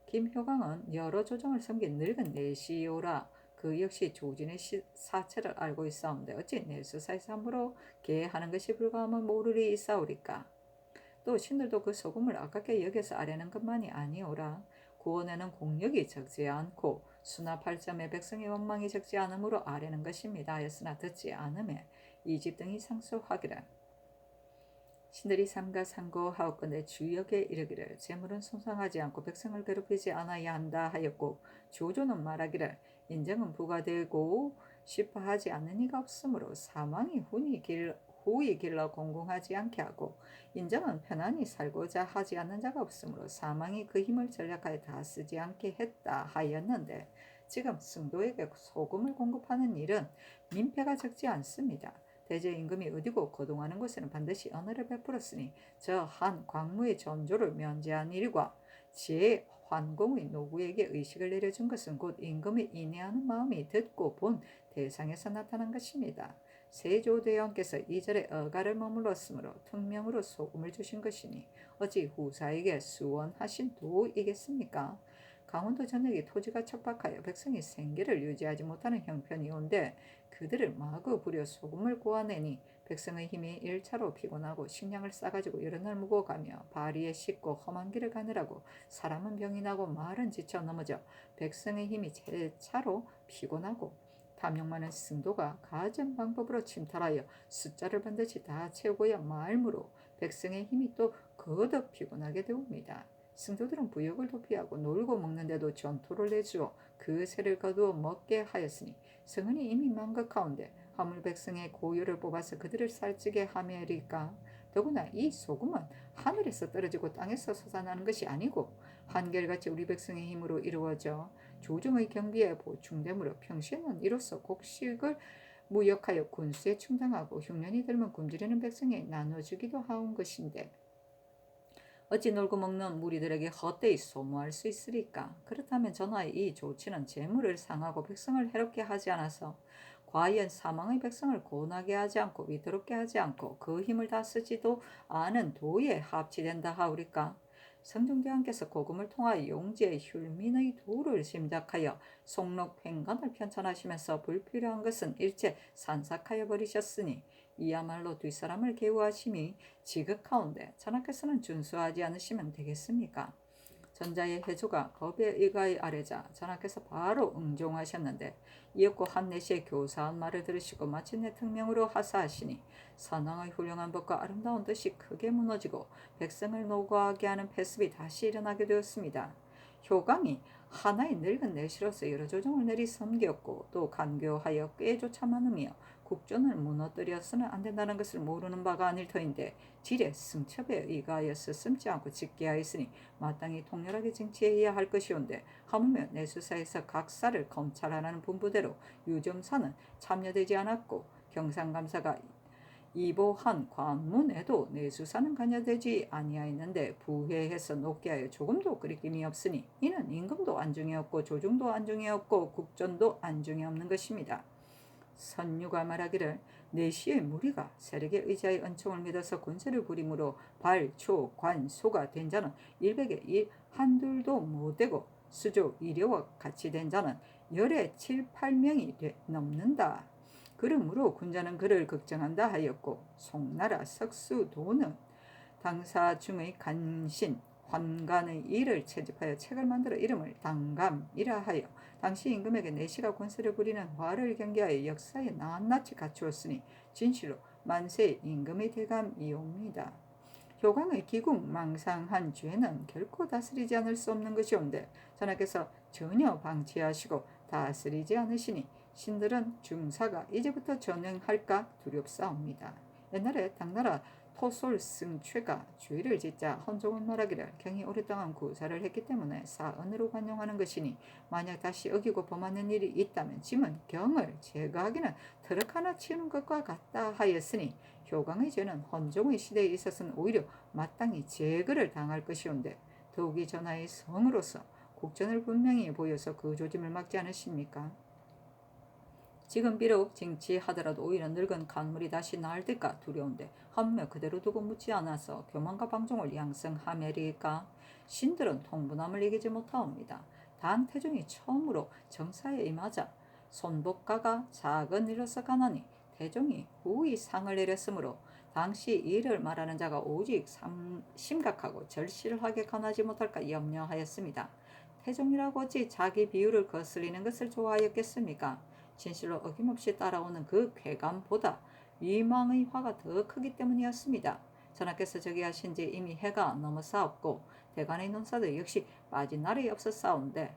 김효광은 여러 조정을 섬긴 늙은 내시오라. 그 역시 조진의 사체를 알고 있사온데 어찌 내 수사에서 함부로 개하는 것이 불가하면 모르리 있사오리까. 또 신들도 그 소금을 아깝게 여겨서 아뢰는 것만이 아니오라. 구원에는 공력이 적지 않고 수납할 점에 백성의 원망이 적지 않으므로 아뢰는 것입니다 하였으나 듣지 않음에 이 집 등이 상소하기를 신들이 삼가상고하옵건대 주역에 이르기를 재물은 손상하지 않고 백성을 괴롭히지 않아야 한다 하였고 조조는 말하기를 인정은 부과되고 싶어하지 않는 이가 없으므로 사망이 후이 길러 공공하지 않게 하고 인정은 편안히 살고자 하지 않는 자가 없으므로 사망이 그 힘을 전략하여 다 쓰지 않게 했다 하였는데 지금 승도에게 소금을 공급하는 일은 민폐가 적지 않습니다. 대제 임금이 어디고 거동하는 곳에는 반드시 언어를 베풀었으니 저 한 광무의 전조를 면제한 일과 제 환공의 노구에게 의식을 내려준 것은 곧 임금의 인내하는 마음이 듣고 본 대상에서 나타난 것입니다. 세조대왕께서 이절에 어가를 머물렀으므로 특명으로 소금을 주신 것이니 어찌 후사에게 수원하신 도이겠습니까? 강원도 전역이 토지가 척박하여 백성이 생계를 유지하지 못하는 형편이 온데 그들을 마구 부려 소금을 구하내니 백성의 힘이 1차로 피곤하고 식량을 싸가지고 여러 날 묵어가며 바리에 씻고 험한 길을 가느라고 사람은 병이 나고 말은 지쳐 넘어져 백성의 힘이 제 차로 피곤하고 탐욕 많은 승도가 가전 방법으로 침탈하여 숫자를 반드시 다 채우고야 말므로 백성의 힘이 또 거듭 피곤하게 되옵니다. 승도들은 부역을 도피하고 놀고 먹는데도 전토를 내주어 그 새를 거두어 먹게 하였으니 성은이 이미 망각하온데 화물 백성의 고유를 뽑아서 그들을 살찌게 하매리까. 더구나 이 소금은 하늘에서 떨어지고 땅에서 솟아나는 것이 아니고 한결같이 우리 백성의 힘으로 이루어져 조정의 경비에 보충되므로 평시에는 이로써 곡식을 무역하여 군수에 충당하고 흉년이 들면 굶주리는 백성에 나눠주기도 하온 것인데 어찌 놀고 먹는 무리들에게 헛되이 소모할 수 있으리까? 그렇다면 전하의 이 조치는 재물을 상하고 백성을 해롭게 하지 않아서 과연 사망의 백성을 고나게 하지 않고 위태롭게 하지 않고 그 힘을 다 쓰지도 않은 도에 합치된다 하오리까? 성종대왕께서 고금을 통하여 용지의 흉민의 도를 심작하여 송록 횡간을 편찬하시면서 불필요한 것은 일체 산삭하여 버리셨으니 이야말로 뒷사람을 계우하심이 지극하온데 전하께서는 준수하지 않으시면 되겠습니까? 전자의 해조가 겁의 의가에 아뢰자 전하께서 바로 응종하셨는데 이윽고 한내시의 교사한 말을 들으시고 마침내 특명으로 하사하시니 선왕의 훌륭한 법과 아름다운 뜻이 크게 무너지고 백성을 노고하게 하는 패습이 다시 일어나게 되었습니다. 효강이 하나의 늙은 내시로서 여러 조정을 내리 섬겼고 또 간교하여 꾀조차 많으며 국존을 무너뜨려서는 안 된다는 것을 모르는 바가 아닐 터인데 지레 승첩에 의가하여서 숨지 않고 직계하였으니 마땅히 통렬하게 쟁취해야 할 것이온데 하물며 내수사에서 각사를 검찰하라는 분부대로 유점사는 참여되지 않았고 경상감사가 이보한 관문에도 내수사는 관여되지 아니하였는데 부회해서 높게 하여 조금도 그리낌이 없으니 이는 임금도 안중에 없고 조중도 안중에 없고 국전도 안중에 없는 것입니다. 선유가 말하기를 내시의 무리가 세력의 의지하여 은총을 믿어서 군세를 부림으로 발, 초, 관, 소가 된 자는 일백에 한둘도 못되고 수조, 이려와 같이 된 자는 열에 7, 8명이 넘는다. 그러므로 군자는 그를 걱정한다 하였고 송나라 석수도는 당사 중의 간신 환관의 일을 채집하여 책을 만들어 이름을 당감이라 하여 당시 임금에게 내시가 권세를 부리는 화를 경계하여 역사에 낱낱이 갖추었으니 진실로 만세 임금의 대감이옵니다. 효광의 기국망상한 죄는 결코 다스리지 않을 수 없는 것이온데 전하께서 전혀 방치하시고 다스리지 않으시니 신들은 중사가 이제부터 전행할까 두렵사옵니다. 옛날에 당나라 토솔승최가 죄를 짓자 헌종은 말하기를 경이 오랫동안 구사를 했기 때문에 사언으로 관용하는 것이니 만약 다시 어기고 범하는 일이 있다면 짐은 경을 제거하기는 트럭 하나 치우는 것과 같다 하였으니 효광의 죄는 헌종의 시대에 있어서는 오히려 마땅히 제거를 당할 것이온데 더욱이 전하의 성으로서 국전을 분명히 보여서 그 조짐을 막지 않으십니까? 지금 비록 징치하더라도 오히려 늙은 간물이 다시 나을 때까 두려운데 하물며 그대로 두고 묻지 않아서 교만과 방종을 양성하매리까? 신들은 통분함을 이기지 못하옵니다. 단 태종이 처음으로 정사에 임하자 손복가가 작은 일로서 가나니 태종이 후히 상을 내렸으므로 당시 이를 말하는 자가 오직 심각하고 절실하게 관하지 못할까 염려하였습니다. 태종이라고 어찌 자기 비유를 거슬리는 것을 좋아하였겠습니까? 진실로 어김없이 따라오는 그 쾌감보다 위망의 화가 더 크기 때문이었습니다. 전하께서 저기 하신 지 이미 해가 넘어사옵고 대간의 논사도 역시 빠진 날이 없었사온데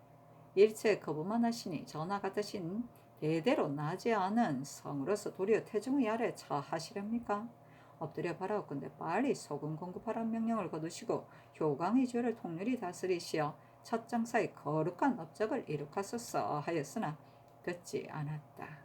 일체 거부만 하시니 전하 같으신 대대로 나지 않은 성으로서 도리어 태종의 아래 처하시렵니까? 엎드려 바라옵건대 빨리 소금 공급하라는 명령을 거두시고 효광의 죄를 통렬히 다스리시어 첫 장사의 거룩한 업적을 이룩하소서 하였으나 듣지 않았다.